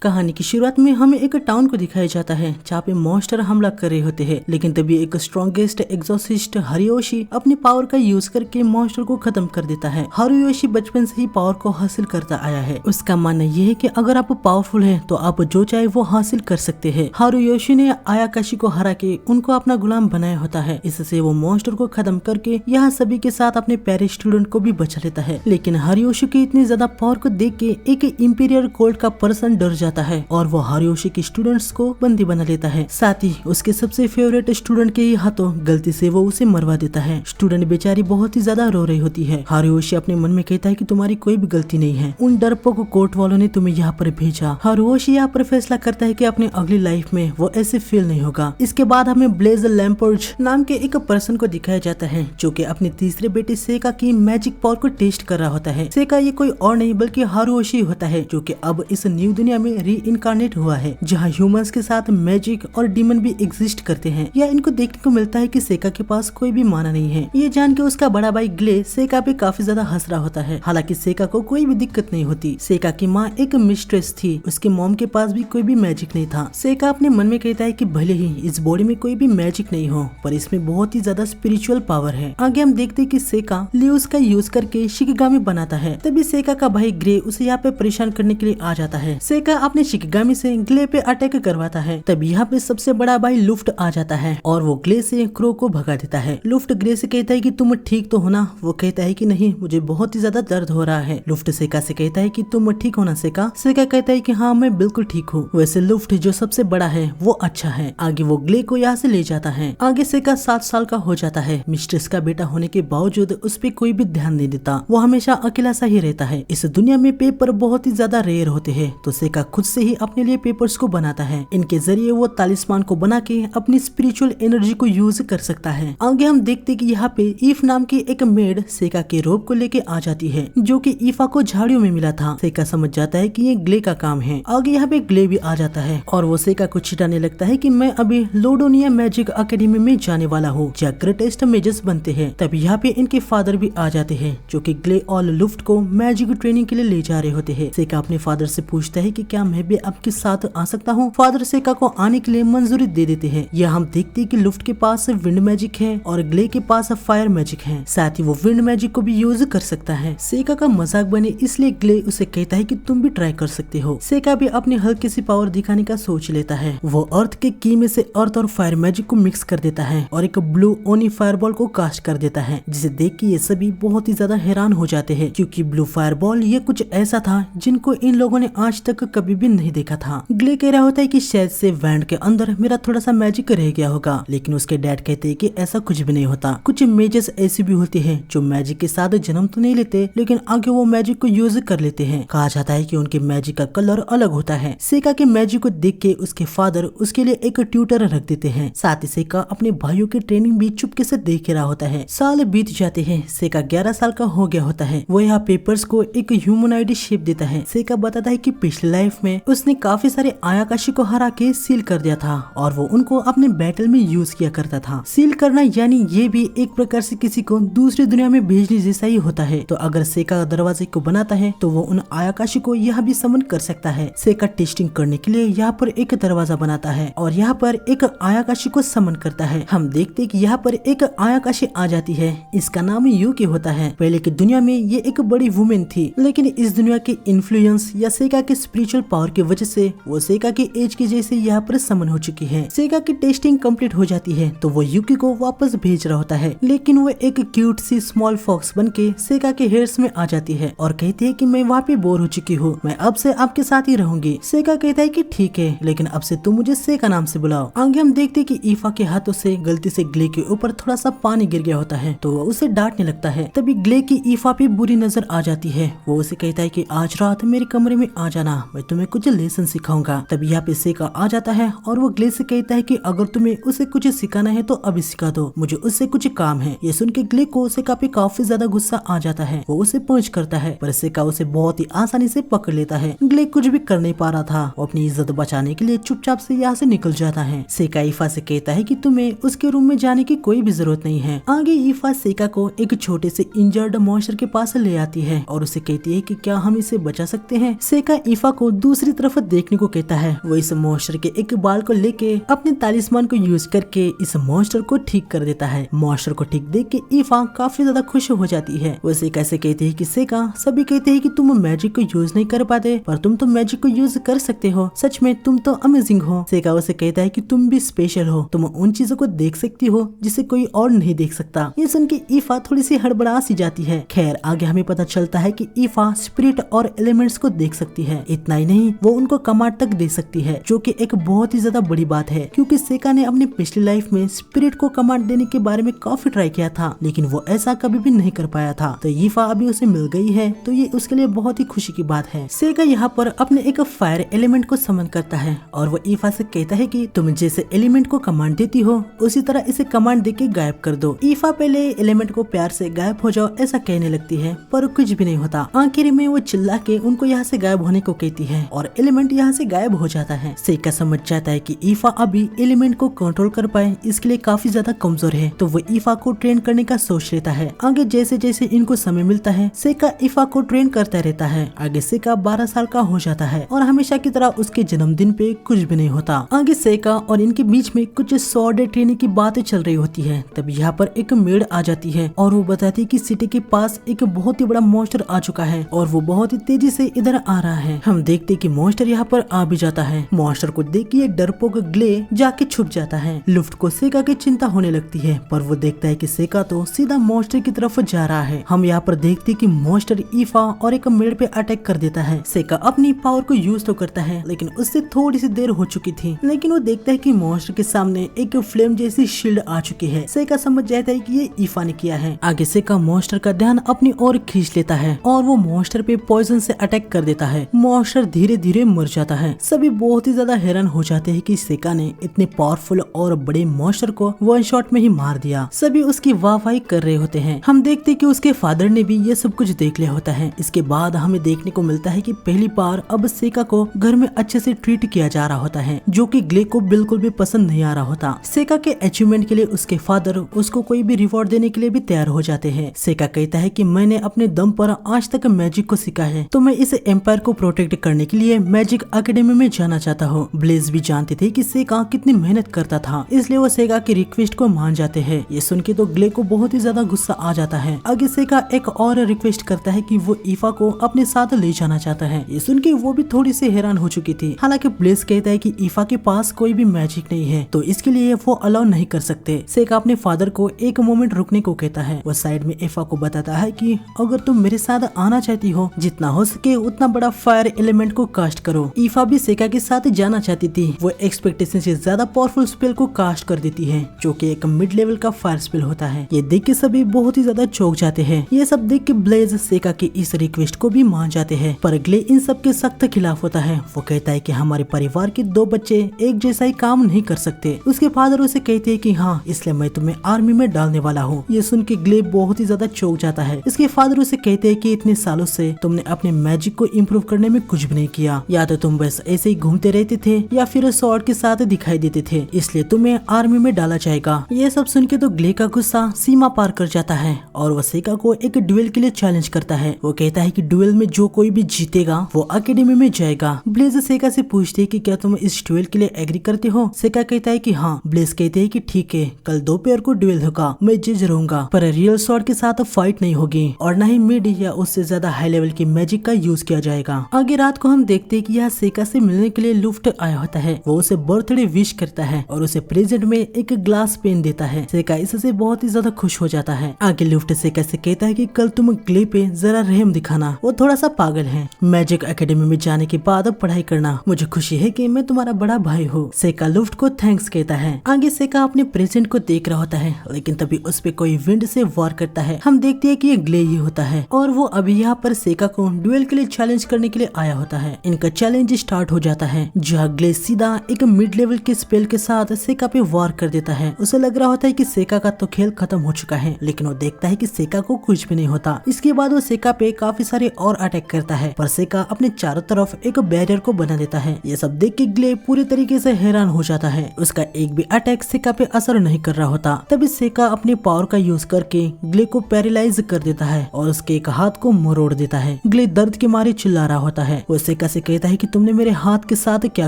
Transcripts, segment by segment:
कहानी की शुरुआत में हमें एक टाउन को दिखाया जाता है जहाँ पे मॉन्स्टर हमला कर रहे होते हैं, लेकिन तभी एक स्ट्रॉन्गेस्ट एग्जॉर्सिस्ट हारुयोशी अपनी पावर का यूज करके मॉन्स्टर को खत्म कर देता है। हारुयोशी बचपन से ही पावर को हासिल करता आया है। उसका मानना यह है कि अगर आप पावरफुल हैं तो आप जो चाहे वो हासिल कर सकते हैं। हारुयोशी ने आयाकाशी को हरा के उनको अपना गुलाम बनाया होता है। इससे वो मॉन्स्टर को खत्म करके यहाँ सभी के साथ अपने प्यारे स्टूडेंट को भी बचा लेता है। लेकिन हारुयोशी की इतनी ज्यादा पावर को देख के एक इंपीरियल कोर्ट का पर्सन डर जाता है और वो हारुयोशी के स्टूडेंट्स को बंदी बना लेता है। साथ ही उसके सबसे फेवरेट स्टूडेंट के ही हाथों गलती से वो उसे मरवा देता है। स्टूडेंट बेचारी बहुत ही ज्यादा रो रही होती है। हारुयोशी अपने मन में कहता है कि तुम्हारी कोई भी गलती नहीं है, उन डरपोक कोर्ट वालों ने तुम्हें यहाँ पर भेजा। हारुयोशी यहाँ पर फैसला करता है कि अपने अगली लाइफ में वो ऐसे फील नहीं होगा। इसके बाद हमें ब्लेज लैम्पर्ज नाम के एक पर्सन को दिखाया जाता है जो कि अपने तीसरे बेटे सेका की मैजिक पावर को टेस्ट कर रहा होता है। सेका ये कोई और नहीं बल्कि हारुयोशी होता है जो कि अब इस न्यू दुनिया में इनकार्नेट हुआ है जहाँ ह्यूमंस के साथ मैजिक और डीमन भी एग्जिस्ट करते हैं। या इनको देखने को मिलता है कि सेका के पास कोई भी माना नहीं है। ये जान के उसका बड़ा भाई ग्ले सेका पे काफी ज्यादा हंस रहा होता है। हालांकि सेका को कोई भी दिक्कत नहीं होती। सेका की माँ एक मिस्ट्रेस थी, उसके मॉम के पास भी कोई भी मैजिक नहीं था। सेका अपने मन में कहता है कि भले ही इस बॉडी में कोई भी मैजिक नहीं हो पर इसमें बहुत ही ज्यादा स्पिरिचुअल पावर है। आगे हम देखते हैं कि सेका ल्यूस का यूज करके शिकिगामी बनाता है। तभी सेका का भाई ग्रे उसे यहाँ पे परेशान करने के लिए आ जाता है। सेका अपने शिकिगामी से ग्ले पे अटैक करवाता है। तब यहाँ पे सबसे बड़ा भाई लुफ्ट आ जाता है और वो ग्ले से क्रो को भगा देता है। लुफ्ट ग्रे से कहता है कि तुम ठीक तो हो ना? वो कहता है कि नहीं, मुझे बहुत ही ज्यादा दर्द हो रहा है। लुफ्ट सेका से कहता है कि तुम ठीक हो ना सेका? सेका कहता है कि हाँ मैं बिल्कुल ठीक हूँ। वैसे लुफ्ट जो सबसे बड़ा है वो अच्छा है। आगे वो ग्ले को यहाँ से ले जाता है। आगे सेका 7 साल का हो जाता है। मिस्ट्रेस का बेटा होने के बावजूद उस पर कोई भी ध्यान नहीं देता। वो हमेशा अकेला सा ही रहता है। इस दुनिया में पेपर बहुत ही ज्यादा रेयर होते हैं तो सेका खुद से ही अपने लिए पेपर्स को बनाता है। इनके जरिए वो तालिस्मान को बना के अपनी स्पिरिचुअल एनर्जी को यूज कर सकता है। आगे हम देखते कि यहाँ पे ईफ नाम की एक मेड सेका के रोब को लेके आ जाती है जो कि ईफा को झाड़ियों में मिला था। सेका समझ जाता है कि ये ग्ले का काम है। आगे यहाँ पे ग्ले भी आ जाता है और वो सेका को छिटाने लगता है कि मैं अभी लोडोनिया मैजिक अकेडमी में जाने वाला हूँ जहाँ ग्रेटेस्ट मेजर्स बनते हैं। तभी यहाँ पे इनके फादर भी आ जाते हैं जो कि ग्ले और लुफ्ट को मैजिक ट्रेनिंग के लिए ले जा रहे होते हैं। सेका अपने फादर से पूछता है कि क्या मैं भी आपके साथ आ सकता हूँ? फादर सेका को आने के लिए मंजूरी दे देते हैं। यह हम देखते हैं कि लुफ्ट के पास विंड मैजिक है और ग्ले के पास फायर मैजिक है। साथ ही वो विंड मैजिक को भी यूज कर सकता है। सेका का मजाक बने इसलिए ग्ले उसे कहता है कि तुम भी ट्राई कर सकते हो। सेका भी अपनी हल्की सी पावर दिखाने का सोच लेता है। वो अर्थ के की में से अर्थ और फायर मैजिक को मिक्स कर देता है और एक ब्लू ओनी फायरबॉल को कास्ट कर देता है, जिसे देख के ये सभी बहुत ही ज्यादा हैरान हो जाते हैं क्योंकि ब्लू फायरबॉल ये कुछ ऐसा था जिनको इन लोगों ने आज तक कभी भी नहीं देखा था। ग्ले कह रहा होता है कि शायद से वैंड के अंदर मेरा थोड़ा सा मैजिक रह गया होगा, लेकिन उसके डैड कहते हैं कि ऐसा कुछ भी नहीं होता। कुछ मेजर्स ऐसी भी होते हैं जो मैजिक के साथ जन्म तो नहीं लेते लेकिन आगे वो मैजिक को यूज कर लेते हैं। कहा जाता है कि उनके मैजिक का कलर अलग होता है। सेका के मैजिक को देख के उसके फादर उसके लिए एक ट्यूटर रख देते हैं। साथ ही सेका अपने भाइयों की ट्रेनिंग भी चुपके से देख रहा होता है। साल बीत जाते हैं। सेका 11 साल का हो गया होता है। वो यहाँ पेपर्स को एक ह्यूमनॉइड शेप देता है। सेका बताता है कि पिछले लाइफ में उसने काफी सारे आयाकाशी को हरा के सील कर दिया था और वो उनको अपने बैटल में यूज किया करता था। सील करना यानी ये भी एक प्रकार से किसी को दूसरी दुनिया में भेजने जैसा ही होता है। तो अगर सेका दरवाजे को बनाता है तो वो उन आयाकाशी को यहाँ भी समन कर सकता है। सेका टेस्टिंग करने के लिए यहाँ पर एक दरवाजा बनाता है और यहाँ पर एक आयाकाशी को समन करता है। हम देखते कि यहाँ पर एक आयाकाशी आ जाती है। इसका नाम यूकी होता है। पहले की दुनिया में ये एक बड़ी वुमेन थी लेकिन इस दुनिया के इन्फ्लुएंस या सेका के स्पिरिचुअल पावर की वजह से वो सेका की एज की जैसे यहाँ पर समन हो चुकी है। सेका की टेस्टिंग कंप्लीट हो जाती है तो वो यूकी को वापस भेज रहा होता है, लेकिन वो एक क्यूट सी स्मॉल फॉक्स बन के सेका के हेयर्स में आ जाती है और कहती है कि मैं वहाँ पे बोर हो चुकी हूँ, मैं अब से आपके साथ ही रहूंगी। सेका कहता है कि ठीक है, लेकिन अब से तुम मुझे सेका नाम से बुलाओ। आगे हम देखते कि ईफा के हाथों से गलती से ग्ले के ऊपर थोड़ा सा पानी गिर गया होता है तो वो उसे डांटने लगता है। तभी ग्ले की ईफा पे बुरी नजर आ जाती है। वो उसे कहता है कि आज रात मेरे कमरे में आ जाना, मैं तुम्हें कुछ लेसन सिखाऊंगा। तभी यहाँ पे सेका आ जाता है और वो ग्ले से कहता है कि अगर तुम्हें उसे कुछ सिखाना है तो अभी सिखा दो, मुझे उससे कुछ काम है। ये सुन के ग्ले को सेका पे काफी ज्यादा गुस्सा आ जाता है। वो उसे पंच करता है पर सेका उसे बहुत ही आसानी से पकड़ लेता है। ग्ले कुछ भी कर नहीं पा रहा था। वो अपनी इज्जत बचाने के लिए चुपचाप से यहाँ से निकल जाता है। सेका ईफा से कहता है कि तुम्हें उसके रूम में जाने की कोई भी जरूरत नहीं है। आगे ईफा सेका को एक छोटे से इंजर्ड मॉन्स्टर के पास ले आती है और उसे कहती है कि क्या हम इसे बचा सकते हैं। सेका ईफा को दूसरी तरफ देखने को कहता है। वो इस मॉन्स्टर के एक बाल को लेके अपने तालिस्मान को यूज करके इस मॉन्स्टर को ठीक कर देता है। मॉन्स्टर को ठीक देख के ईफा काफी ज्यादा खुश हो जाती है। वो सेका से कहती है कि सेका, सभी कहते हैं कि तुम मैजिक को यूज नहीं कर पाते, पर तुम तो मैजिक को यूज कर सकते हो। सच में तुम तो अमेजिंग हो। सेका उसे कहता है कि तुम भी स्पेशल हो, तुम उन चीजों को देख सकती हो जिसे कोई और नहीं देख सकता। ये सुन के ईफा थोड़ी सी हड़बड़ा सी जाती है। खैर आगे हमें पता चलता है कि ईफा स्पिरिट और एलिमेंट्स को देख सकती है। इतना ही नहीं, वो उनको कमांड तक दे सकती है, जो कि एक बहुत ही ज्यादा बड़ी बात है, क्योंकि सेका ने अपनी पिछली लाइफ में स्पिरिट को कमांड देने के बारे में काफी ट्राई किया था, लेकिन वो ऐसा कभी भी नहीं कर पाया था। तो ईफा अभी उसे मिल गई है, तो ये उसके लिए बहुत ही खुशी की बात है। सेका यहाँ पर अपने एक फायर एलिमेंट को समन करता है और वो ईफा से कहता है कि तुम जैसे एलिमेंट को कमांड देती हो, उसी तरह इसे कमांड देके गायब कर दो। ईफा पहले एलिमेंट को प्यार से गायब हो जाओ ऐसा कहने लगती है, पर कुछ भी नहीं होता। आखिर में वो चिल्ला के उनको यहाँ से गायब होने को कहती है और एलिमेंट यहाँ से गायब हो जाता है। सेका समझ जाता है कि ईफा अभी एलिमेंट को कंट्रोल कर पाए इसके लिए काफी ज्यादा कमजोर है, तो वो ईफा को ट्रेन करने का सोच लेता है। आगे जैसे जैसे इनको समय मिलता है, सेका ईफा को ट्रेन करता रहता है। आगे सेका 12 साल का हो जाता है और हमेशा की तरह उसके जन्मदिन पे कुछ भी नहीं होता। आगे सेका और इनके बीच में कुछ सॉर्ड ट्रेनिंग की बातें चल रही होती है। तब यहाँ पर एक मेड आ जाती है और वो बताती है कि सिटी के पास एक बहुत ही बड़ा मॉन्स्टर आ चुका है और वो बहुत ही तेजी से इधर आ रहा है। हम देखते कि मॉन्स्टर यहाँ पर आ भी जाता है। मॉन्स्टर को देख के डरपोक ग्ले जाके छुप जाता है। लुफ्ट को सेका की चिंता होने लगती है, पर वो देखता है कि सेका तो सीधा मॉन्स्टर की तरफ जा रहा है। हम यहाँ पर देखते कि मॉन्स्टर ईफा और एक मेड पे अटैक कर देता है। सेका अपनी पावर को यूज तो करता है, लेकिन उससे थोड़ी सी देर हो चुकी थी। लेकिन वो देखता है कि मॉन्स्टर के सामने एक फ्लेम जैसी शील्ड आ चुकी है। सेका समझ जाता है कि ये ईफा ने किया है। आगे सेका मॉन्स्टर का ध्यान अपनी ओर खींच लेता है और वो मॉन्स्टर पे पॉइजन से अटैक कर देता है। मॉन्स्टर धीरे धीरे मर जाता है। सभी बहुत ही ज्यादा हैरान हो जाते हैं कि सेका ने इतने पावरफुल और बड़े मॉन्स्टर को वन शॉट में ही मार दिया। सभी उसकी वाहवाही कर रहे होते हैं। हम देखते कि उसके फादर ने भी ये सब कुछ देख लिया होता है। इसके बाद हमें देखने को मिलता है कि पहली बार अब सेका को घर में अच्छे से ट्रीट किया जा रहा होता है, जो कि ग्ले को बिल्कुल भी पसंद नहीं आ रहा होता। सेका के अचीवमेंट के लिए उसके फादर उसको कोई भी रिवॉर्ड देने के लिए भी तैयार हो जाते हैं। सेका कहता है कि मैंने अपने दम पर आज तक मैजिक को सीखा है, तो मैं इस एम्पायर को प्रोटेक्ट करने के लिए मैजिक एकेडमी में जाना चाहता हूँ। ब्लेज भी जानते थे कि सेका कितनी मेहनत करता था, इसलिए वो सेका की रिक्वेस्ट को मान जाते हैं। ये सुन के तो ग्ले को बहुत ही ज्यादा गुस्सा आ जाता है। आगे सेका एक और रिक्वेस्ट करता है कि वो ईफा को अपने साथ ले जाना चाहता है। ये सुन के वो भी थोड़ी सी हैरान हो चुकी थी। हालांकि ब्लेज कहता है कि ईफा के पास कोई भी मैजिक नहीं है, तो इसके लिए वो अलाउ नहीं कर सकते। सेका अपने फादर को एक मोमेंट रुकने को कहता है। वो साइड में ईफा को बताता है कि अगर तुम मेरे साथ आना चाहती हो, जितना हो सके उतना बड़ा फायर एलिमेंट को कास्ट करो। ईफा भी सेका के साथ जाना चाहती थी। वो एक्सपेक्टेशन से ज्यादा पावरफुल स्पेल को कास्ट कर देती है, जो कि एक मिड लेवल का फायर स्पेल होता है। ये देख के सभी बहुत ही ज्यादा चौंक जाते हैं। ये सब देख के ब्लेज सेका की इस रिक्वेस्ट को भी मान जाते हैं, पर ग्ले इन सब के सख्त खिलाफ होता है। वो कहता है कि हमारे परिवार के 2 बच्चे एक जैसा ही काम नहीं कर सकते। उसके फादर उसे कहते हैं कि हाँ, इसलिए मैं तुम्हें आर्मी में डालने वाला हूँ। ये सुन के ग्ले बहुत ही ज्यादा चौंक जाता है। इसके फादर उसे कहते हैं कि इतने सालों से तुमने अपने मैजिक को इम्प्रूव करने में कुछ भी नहीं किया, या तो तुम बस ऐसे ही घूमते रहते थे या फिर स्वॉर्ड के साथ दिखाई देते थे, इसलिए तुम्हें आर्मी में डाला जाएगा। ये सब सुन के तो ग्ले का गुस्सा सीमा पार कर जाता है और वो सेका को एक ड्यूएल के लिए चैलेंज करता है। वो कहता है कि ड्यूएल में जो कोई भी जीतेगा वो एकेडमी में जाएगा। ब्लेज सेका से पूछते है कि क्या तुम इस ड्यूएल के लिए एग्री करते हो। सेका कहता है कि हाँ। ब्लेज कहते हैं कि ठीक है, कल दोपहर को ड्यूएल होगा, मैं जज रहूंगा, पर रियल स्वॉर्ड के साथ फाइट नहीं होगी और न ही मिड या उससे ज्यादा हाई लेवल की मैजिक का यूज किया जाएगा। आगे रात को हम देखते हैं कि यह सेका से मिलने के लिए लुफ्ट आया होता है। वो उसे बर्थडे विश करता है और उसे प्रेजेंट में एक ग्लास पेन देता है। सेका इससे बहुत ही ज्यादा खुश हो जाता है। आगे लुफ्ट सेका से कहता है कि कल तुम ग्ले पे जरा रहम दिखाना, वो थोड़ा सा पागल है। मैजिक एकेडमी में जाने के बाद पढ़ाई करना, मुझे खुशी है कि मैं तुम्हारा बड़ा भाई हूँ। सेका लुफ्ट को थैंक्स कहता है। आगे सेका अपने प्रेजेंट को देख रहा होता है, लेकिन तभी उस पे कोई विंड से वार करता है। हम देखते हैं कि ये ग्ले ही होता है और वो अभी यहाँ पर सेका को ड्यूएल के लिए चैलेंज करने के लिए आया होता है। इनका चैलेंज स्टार्ट हो जाता है, जहाँ ग्ले सीधा एक मिड लेवल के स्पेल के साथ सेका पे वार कर देता है। उसे लग रहा होता है कि सेका का तो खेल खत्म हो चुका है, लेकिन वो देखता है कि सेका को कुछ भी नहीं होता। इसके बाद वो सेका पे काफी सारे और अटैक करता है, पर सेका अपने चारों तरफ एक बैरियर को बना देता है। ये सब देख के ग्ले पूरी तरीके से हैरान हो जाता है। उसका एक भी अटैक सेका पे असर नहीं कर रहा होता। तभी सेका अपने पावर का यूज करके ग्ले को पैरालाइज कर देता है और उसके एक हाथ को मरोड़ देता है। ग्ले दर्द के मारे चिल्ला रहा होता है। वो सेका से कहता है कि तुमने मेरे हाथ के साथ क्या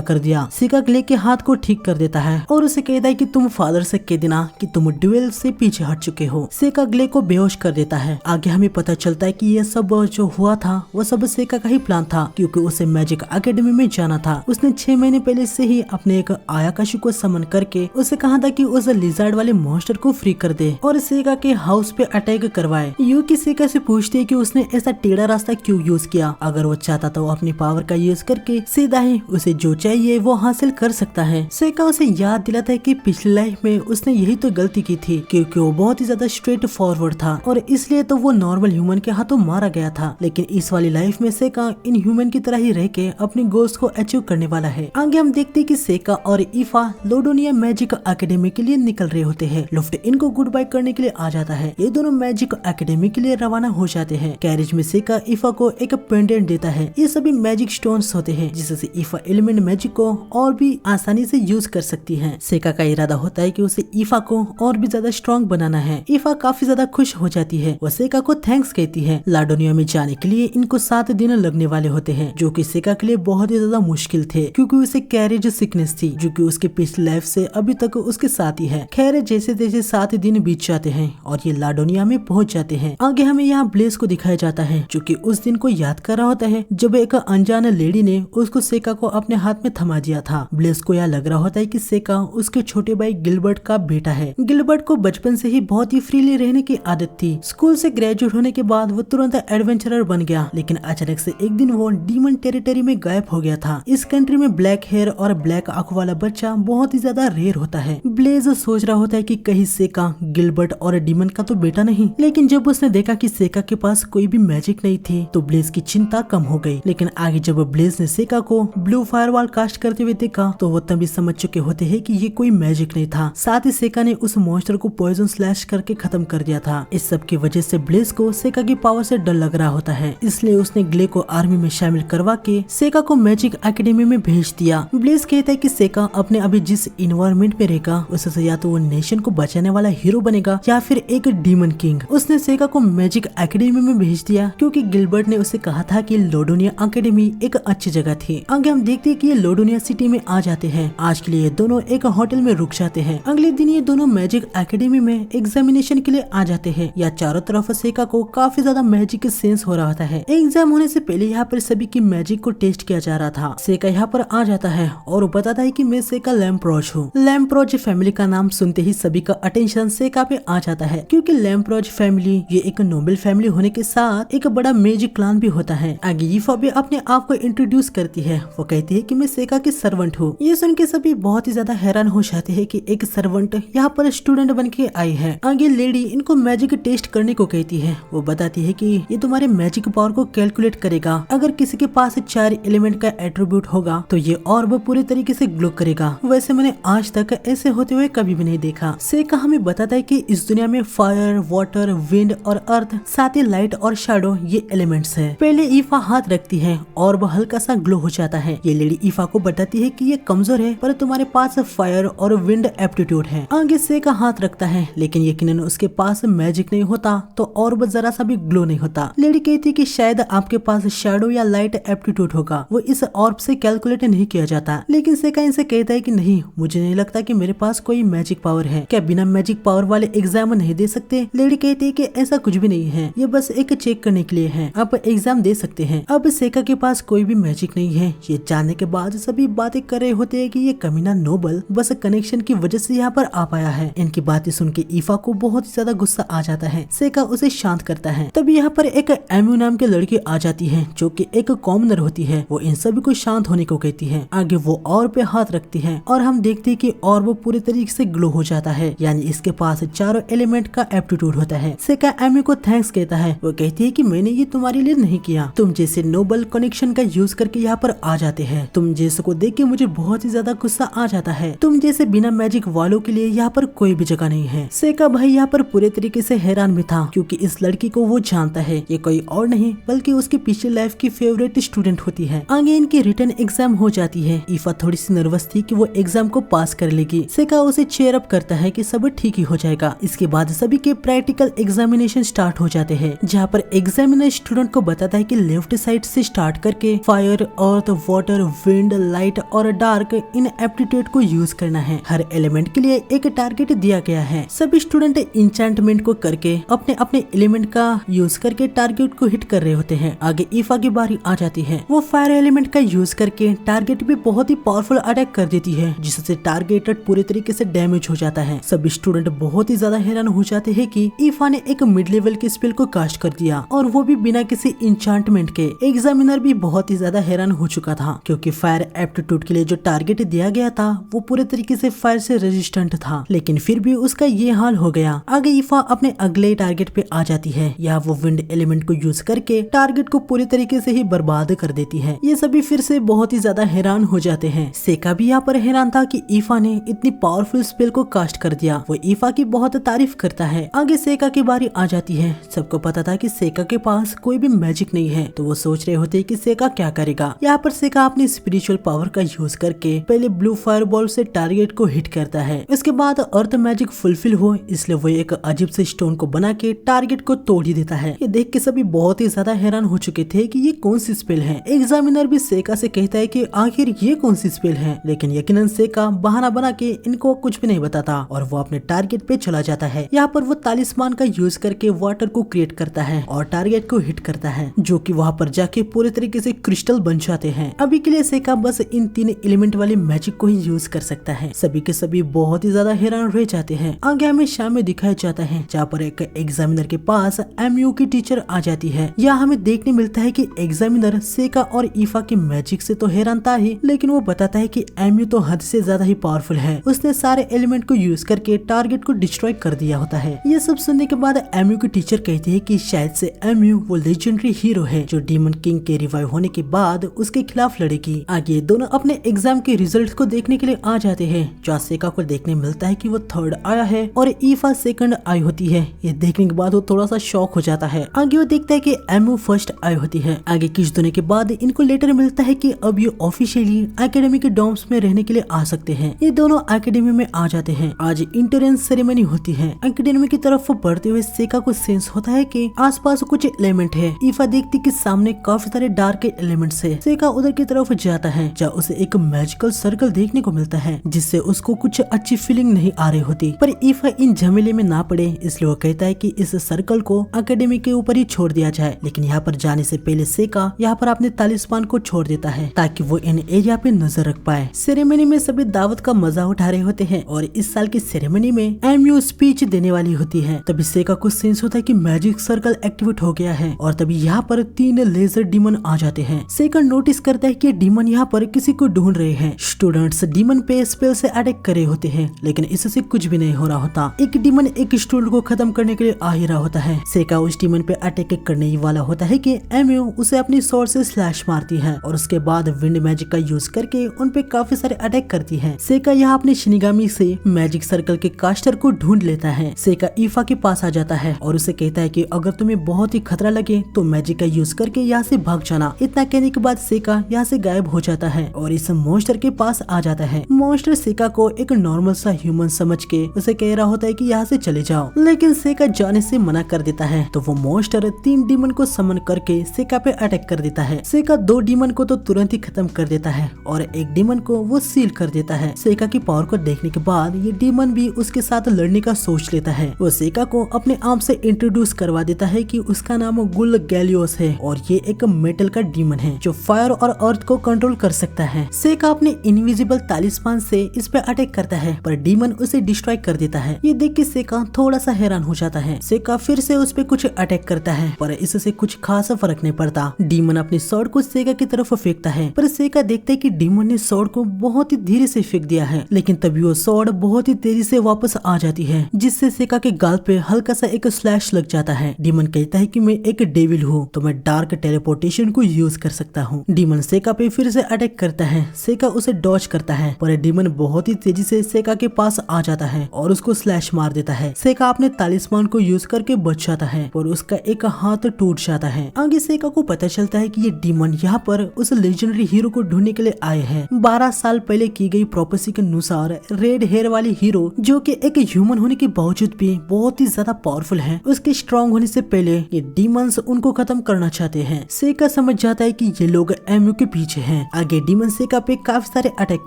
कर दिया। सेका ग्ले के हाथ को ठीक कर देता है और उसे कहता है कि तुम फादर से कह देना कि तुम ड्यूएल से पीछे हट चुके हो। सेका ग्ले को बेहोश कर देता है। आगे हमें पता चलता है कि ये सब जो हुआ था वो सब सेका का ही प्लान था, क्योंकि उसे मैजिक एकेडमी में जाना था। उसने 6 महीने पहले से ही अपने एक आयाकाशी को समन करके उसे कहा था कि उस लिजार्ड वाले मॉन्स्टर को फ्री कर दे और सेका के हाउस पे अटैक करवाए। यूकी सेका से पूछती है कि उसने ऐसा टेढ़ा रास्ता क्यों यूज किया। अगर वो चाहता तो अपनी पावर का यूज करके सीधा ही उसे जो चाहिए वो हासिल कर सकता है। सेका उसे याद दिलाता है कि पिछली लाइफ में उसने यही तो गलती की थी, क्योंकि वो बहुत ही ज्यादा स्ट्रेट फॉरवर्ड था और इसलिए तो वो नॉर्मल ह्यूमन के हाथों मारा गया था। लेकिन इस वाली लाइफ में सेका इन ह्यूमन की तरह ही रह के अपने गोल्स को अचीव करने वाला है। आगे हम देखते हैं कि सेका और ईफा लोडोनिया मैजिक एकेडमी के लिए निकल रहे होते हैं। लुफ्ट इनको गुड बाय करने के लिए आ जाता है। ये दोनों मैजिक एकेडमी के लिए रवाना हो जाते हैं। कैरेज में सेका ईफा को एक पेंडेंट देता है। ये सभी मैजिक स्टोन्स होते हैं जिससे ईफा एलिमेंट मैजिक को और भी आसानी से यूज कर सकती है। सेका का इरादा होता है कि उसे ईफा को और भी ज्यादा स्ट्रॉन्ग बनाना है। ईफा काफी ज्यादा खुश हो जाती है। वो सेका को थैंक्स कहती है। लाडोनिया में जाने के लिए इनको 7 दिन लगने वाले होते हैं, जो कि सेका के लिए बहुत ही ज्यादा मुश्किल थे, क्योंकि उसे कैरेज सिकनेस थी जो कि उसके पिछली लाइफ से अभी तक उसके साथ ही है। खैर जैसे जैसे 7 दिन बीत जाते हैं और ये लाडोनिया में पहुंच जाते हैं। आगे हमें यहाँ ब्लेज को दिखाया जाता है जो कि उस दिन को याद कर रहा होता है जब एक अनजान लेडी ने उसको सेका को अपने हाथ में थमा दिया था। ब्लेज को यह लग रहा होता है कि सेका उसके छोटे भाई गिलबर्ट का बेटा है। गिलबर्ट को बचपन से ही बहुत ही फ्रीली रहने की आदत थी। स्कूल से ग्रेजुएट होने के बाद वो तुरंत एडवेंचरर बन गया, लेकिन अचानक से एक दिन वो डीमन टेरिटरी में गायब हो गया था। इस कंट्री में ब्लैक हेयर और ब्लैक आंखों वाला बच्चा बहुत ही ज्यादा रेयर होता है। ब्लेज सोच रहा होता है कि कहीं सेका गिलबर्ट और डीमन का तो बेटा नहीं, लेकिन जब उसने देखा कि सेका के पास कोई भी मैजिक नहीं थी तो ब्लेज की चिंता कम हो गई। लेकिन आगे जब ब्लेज ने सेका को ब्लू फायरवॉल कास्ट करते हुए देखा तो वो तभी समझ चुके होते हैं कि ये कोई मैजिक नहीं था। साथ ही सेका ने उस मॉन्स्टर को पॉइजन स्लैश करके खत्म कर दिया था। इस सब की वजह से ब्लेज को सेका की पावर से डर लग रहा होता है, इसलिए उसने ग्ले को आर्मी में शामिल करवा के सेका को मैजिक एकेडमी में भेज दिया। ब्लेज कहता है कि सेका अपने अभी जिस इन्वायरमेंट में रहेगा उससे या तो वो नेशन को बचाने वाला हीरो बनेगा या फिर एक डीमन किंग। उसने सेका को मैजिक एकेडमी में भेज दिया क्योंकि गिलबर्ट ने उसे कहा था कि लोडोनिया एकेडमी एक अच्छी जगह थी। आगे हम देखते हैं कि ये लोडोनिया सिटी में आ जाते हैं। आज के लिए दोनों एक होटल में रुक जाते हैं। अगले दिन ये दोनों मैजिक एकेडमी में एग्जामिनेशन के लिए आ जाते हैं। या चारों तरफ सेका को काफी ज्यादा मैजिक सेंस हो रहा होता है। एग्जाम होने से पहले यहाँ पर सभी की मैजिक को टेस्ट किया जा रहा था। सेका यहाँ पर आ जाता है और बताता है कि मैं सेका लैम्प्रोज हूँ। लैम्प्रोज फैमिली का नाम सुनते ही सभी का अटेंशन सेका पे आ जाता है, क्योंकि लैम्प्रोज फैमिली ये एक नोबल फैमिली होने के साथ एक बड़ा मैजिक क्लान भी होता है। आगे ईफा भी अपने आप को इंट्रोड्यूस करती है। वो कहती है कि मैं सेका की सर्वेंट हूँ। ये सुन के सभी बहुत ही ज्यादा हैरान हो जाते हैं कि एक सर्वेंट यहाँ पर स्टूडेंट बन के आई है। आगे लेडी इनको मैजिक टेस्ट करने को कहती है। वो बताती है कि ये तुम्हारे मैजिक पावर को कैलकुलेट करेगा। अगर किसी के पास 4 एलिमेंट का एट्रीब्यूट होगा तो ये और वो पूरे तरीके से ग्लो करेगा। वैसे मैंने आज तक ऐसे होते हुए कभी भी नहीं देखा। सेका हमें बताता है कि इस दुनिया में फायर, वाटर, विंड और अर्थ, साथ ही लाइट और शैडो ये एलिमेंट्स है। पहले ईफा हाथ रखती है और वो हल्का सा ग्लो हो जाता है। ये लेडी ईफा को बताती है कि ये कमजोर है पर तुम्हारे पास फायर और विंड एप्टीट्यूड है। आगे सेका हाथ रखता है, लेकिन यकीनन उसके पास मैजिक नहीं होता तो और वो जरा सा भी ग्लो नहीं होता। लेडी कहती है कि शायद आपके पास शैडो या लाइट एप्टीट्यूड होगा, वो इस ऑर्ब से कैलकुलेट नहीं किया जाता। लेकिन सेका इनसे कहता है कि नहीं, मुझे नहीं लगता कि मेरे पास कोई मैजिक पावर है। क्या बिना मैजिक पावर वाले एग्जाम नहीं दे सकते? लेडी कहती है कि ऐसा कुछ भी नहीं है, ये बस एक चेक करने के लिए है, आप एग्जाम दे सकते हैं। अब सेका के पास कोई भी मैजिक नहीं है। ये जानने के बाद सभी बातें कर रहे होते हैं कि ये कमीना नोबल बस कनेक्शन की वजह से यहाँ पर आ पाया है। इनकी बातें सुन के ईफा को बहुत ही ज्यादा गुस्सा आ जाता है। सेका उसे शांत करता है। तभी यहाँ पर एक एम्यू नाम की लड़की आ जाती है जो कि एक कॉमनर होती है। वो इन सभी को शांत होने को कहती है। आगे वो और पे हाथ रखती है और हम देखते हैं कि और वो पूरे तरीके से ग्लो हो जाता है, यानी इसके पास चारों एलिमेंट का एप्टीट्यूड होता है। सेका एम्यू को थैंक्स कहता है। वो कहती है कि मैंने ये तुम्हारे लिए नहीं किया, तुम जैसे नोबल कनेक्शन का यूज करके यहाँ पर आ जाते हैं। तुम जैसे को देख के मुझे बहुत ही ज्यादा गुस्सा आ जाता है। तुम जैसे बिना मैजिक वालों के लिए यहाँ पर कोई भी जगह नहीं है। सेका भाई यहाँ पर पूरे तरीके से हैरान भी था, क्योंकि इस लड़की को वो जानता है ये कोई और नहीं बल्कि उसकी पिछली लाइफ की फेवरेट स्टूडेंट होती है। आगे इनकी रिटर्न एग्जाम हो जाती है। ईफा थोड़ी सी नर्वस थी कि वो एग्जाम को पास कर लेगी। सेका उसे चेयर अप करता है कि सब ठीक ही हो जाएगा। इसके बाद सभी के प्रैक्टिकल एग्जामिनेशन स्टार्ट हो जाते हैं, जहाँ पर एग्जामिनर स्टूडेंट को बताता है कि लेफ्ट साइड से स्टार्ट करके के फायर, अर्थ, वाटर, विंड, लाइट और डार्क इन एप्टीट्यूड को यूज करना है। हर एलिमेंट के लिए एक टारगेट दिया गया है। सभी स्टूडेंट इंचेंटमेंट को करके अपने अपने एलिमेंट का यूज करके टारगेट को हिट कर रहे होते हैं। आगे ईफा की बारी आ जाती है। वो फायर एलिमेंट का यूज करके टारगेट पे बहुत ही पावरफुल अटैक कर देती है, जिससे टारगेट पूरे तरीके से डैमेज हो जाता है। सभी स्टूडेंट बहुत ही ज्यादा हैरान हो जाते हैं कि ईफा ने एक मिड लेवल के स्पेल को कास्ट कर दिया, और वो भी बिना किसी इंचांटमेंट के। एग्जामिनर भी बहुत ही ज्यादा हैरान हो चुका था, क्योंकि फायर एप्टीट्यूड के लिए जो टारगेट दिया गया था वो पूरे तरीके से फायर से रेजिस्टेंट था, लेकिन फिर भी उसका ये हाल हो गया। आगे ईफा अपने अगले टारगेट पे आ जाती है। या वो विंड एलिमेंट को यूज करके टारगेट को पूरी तरीके से ही बर्बाद कर देती है। ये सभी फिर से बहुत ही ज्यादा हैरान हो जाते हैं। सेका भी यहाँ पर हैरान था कि ईफा ने इतनी पावरफुल स्पेल को कास्ट कर दिया। वो ईफा की बहुत तारीफ करता है। आगे सेका की बारी आ जाती है। सबको पता था कि सेका के पास कोई भी मैजिक नहीं है, तो वो सोच रहे होते कि सेका क्या करेगा। यहाँ पर सेका अपनी स्पिरिचुअल पावर का यूज करके पहले ब्लू फायरबॉल से टारगेट को हिट करता है। इसके बाद अर्थ मैजिक फुलफिल हो, इसलिए वो एक अजीब से स्टोन को बना के टारगेट को तोड़ ही देता है। ये देख के सभी बहुत ही ज्यादा हैरान हो चुके थे कि ये कौन सी स्पेल है। एग्जामिनर भी सेका से कहता है कि आखिर ये कौन सी स्पेल है, लेकिन यकीनन सेका बहाना बना के इनको कुछ भी नहीं बताता और वो अपने टारगेट पे चला जाता है। यहाँ पर वो तालिस्मान का यूज करके वाटर को क्रिएट करता है और टारगेट को हिट करता है, जो कि वहाँ पर जाके पूरे तरीके से क्रिस्टल बन जाते हैं। अभी के लिए सेका बस इन 3 एलिमेंट वाले मैजिक को ही यूज कर सकता है। सभी के सभी बहुत ही ज्यादा हैरान रह जाते हैं। आगे हमें शाम में दिखाया जाता है, जहाँ पर एक एग्जामिनर के पास एमयू की टीचर आ जाती है। यहाँ हमें देखने मिलता है कि एग्जामिनर सेका और ईफा के मैजिक से तो हैरान था ही, लेकिन वो बताता है कि एमयू तो हद से ज्यादा ही पावरफुल है। उसने सारे एलिमेंट को यूज करके टारगेट को डिस्ट्रॉय कर दिया होता है। ये सब सुनने के बाद एमयू की टीचर कहती है कि शायद से एमयू वो लेजेंडरी हीरो है जो डीमन किंग के रिवाइव होने के बाद उसके खिलाफ लड़ेगी। आगे दोनों अपने एग्जाम के रिजल्ट को देखने के लिए आ जाते हैं, जहाँ सेका को देखने मिलता है कि वो 3rd आया है और ईफा 2nd आई होती है। ये देखने के बाद वो थोड़ा सा शॉक हो जाता है। आगे वो देखता है कि एमयू 1st आई होती है। आगे कुछ दिनों के बाद इनको लेटर मिलता है कि अब ये ऑफिशियली एकेडमी के डॉर्म्स में रहने के लिए आ सकते हैं। ये दोनों एकेडमी में आ जाते हैं। आज इंट्रेंस सेरेमनी होती है। एकेडमी की तरफ बढ़ते हुए सेका को सेंस होता है कि आसपास कुछ एलिमेंट है। ईफा देखती कि सामने काफी सारे डार्क एलिमेंट्स है। सेका उधर की तरफ जाता है, जहाँ उसे एक मैजिकल सर्कल देखने को मिलता है, जिससे उसको कुछ अच्छी फीलिंग नहीं आ रही होती। पर ईफा इन झमेले में ना पड़े, इसलिए वो कहता है कि इस सर्कल को एकेडमी के ऊपर ही छोड़ दिया जाए। लेकिन यहाँ पर जाने से पहले सेका यहाँ पर अपने तालिस्मान को छोड़ देता है, ताकि वो इन एरिया पे नजर रख पाए। सेरेमनी में सभी दावत का मजा उठा रहे होते हैं और इस साल की सेरेमनी में एमयू स्पीच देने वाली होती है। तभी सेका को सेंस होता है कि मैजिक सर्कल एक्टिवेट हो गया है और तभी यहाँ पर 3 लेजर डीमन आ जाते हैं। सेका नोटिस करता है कि डीमन यहाँ पर किसी को ढूंढ रहे हैं। स्टूडेंट्स डीमन पे स्पेल से अटैक कर रहे होते हैं, लेकिन इससे कुछ भी नहीं हो रहा होता। एक डीमन एक स्टूडेंट को खत्म करने के लिए आ ही रहा होता है। सेका उस डीमन पे अटैक करने ही वाला होता है कि एमयू उसे अपनी स्वॉर्ड से स्लैश मारती है और उसके बाद विंड मैजिक का यूज करके उन पे काफी सारे अटैक करती है। सेका यहाँ अपने शिनिगामी से मैजिक सर्कल के कास्टर को ढूंढ लेता है। सेका ईफा के पास आ जाता है और उसे कहता है कि अगर तुम्हें बहुत ही खतरा लगे तो मैजिक का यूज करके यहाँ से भाग जाना। इतना कहने के बाद सेका यहाँ से गायब हो जाता है और इस मॉन्स्टर के पास आ जाता है। मॉन्स्टर सेका को एक नॉर्मल सा ह्यूमन समझ के उसे कह रहा होता है कि यहाँ से चले जाओ, लेकिन सेका जाने से मना कर देता है। तो वो मॉन्स्टर 3 डीमन को समन करके सेका पे अटैक कर देता है। सेका 2 डीमन को तो तुरंत ही खत्म कर देता है और एक डीमन को वो सील कर देता है। सेका की पावर को देखने के बाद ये डीमन भी उसके साथ लड़ने का सोच लेता है। वो सेका को अपने आप से इंट्रोड्यूस करवा देता है कि उसका नाम गुल गैलियोस है और ये एक मेटल का डीमन है जो फायर और अर्थ को कंट्रोल कर सकता है। सेका अपने इनविजिबल तालिस्मान से इस पे अटैक करता है, पर डीमन उसे डिस्ट्रॉय कर देता है। ये देख के सेका थोड़ा सा हैरान हो जाता है। सेका फिर से उस पे कुछ अटैक करता है, पर इससे कुछ खास फर्क नहीं पड़ता। डीमन अपनी स्वॉर्ड को सेका की तरफ फेंकता है, पर सेका देखता है कि डीमन ने स्वॉर्ड को बहुत ही धीरे से फेंक दिया है, लेकिन तभी वो स्वॉर्ड बहुत ही तेजी से वापस आ जाती है, जिससे सेका के गाल पे हल्का सा एक स्लैश लग जाता है। डीमन कहता है कि मैं एक डेविल हूँ, तो मैं डार्क टेलीपोर्टेशन को यूज कर सकता हूँ। डीमन सेका पे फिर से अटैक करता है। सेका उसे डॉज करता है, पर डीमन बहुत ही तेजी से सेका के पास आ जाता है और उसको स्लैश मार देता है। सेका अपने तालिस्मान को यूज करके बच जाता है और उसका एक हाथ टूट जाता है। आगे सेका को पता चलता है कि ये डीमन यहाँ पर उस लेजेंडरी हीरो को ढूंढने के लिए आए हैं। 12 साल पहले की गई प्रोपेसी के अनुसार रेड हेयर वाली हीरो, जो कि एक ह्यूमन होने के बावजूद भी बहुत ही ज्यादा पावरफुल है, उसके स्ट्रॉन्ग होने से पहले ये डीमंस उनको खत्म करना चाहते हैं। सेका समझ जाता है कि ये लोग एमयू के पीछे हैं। आगे डीमन सेका पे काफी सारे अटैक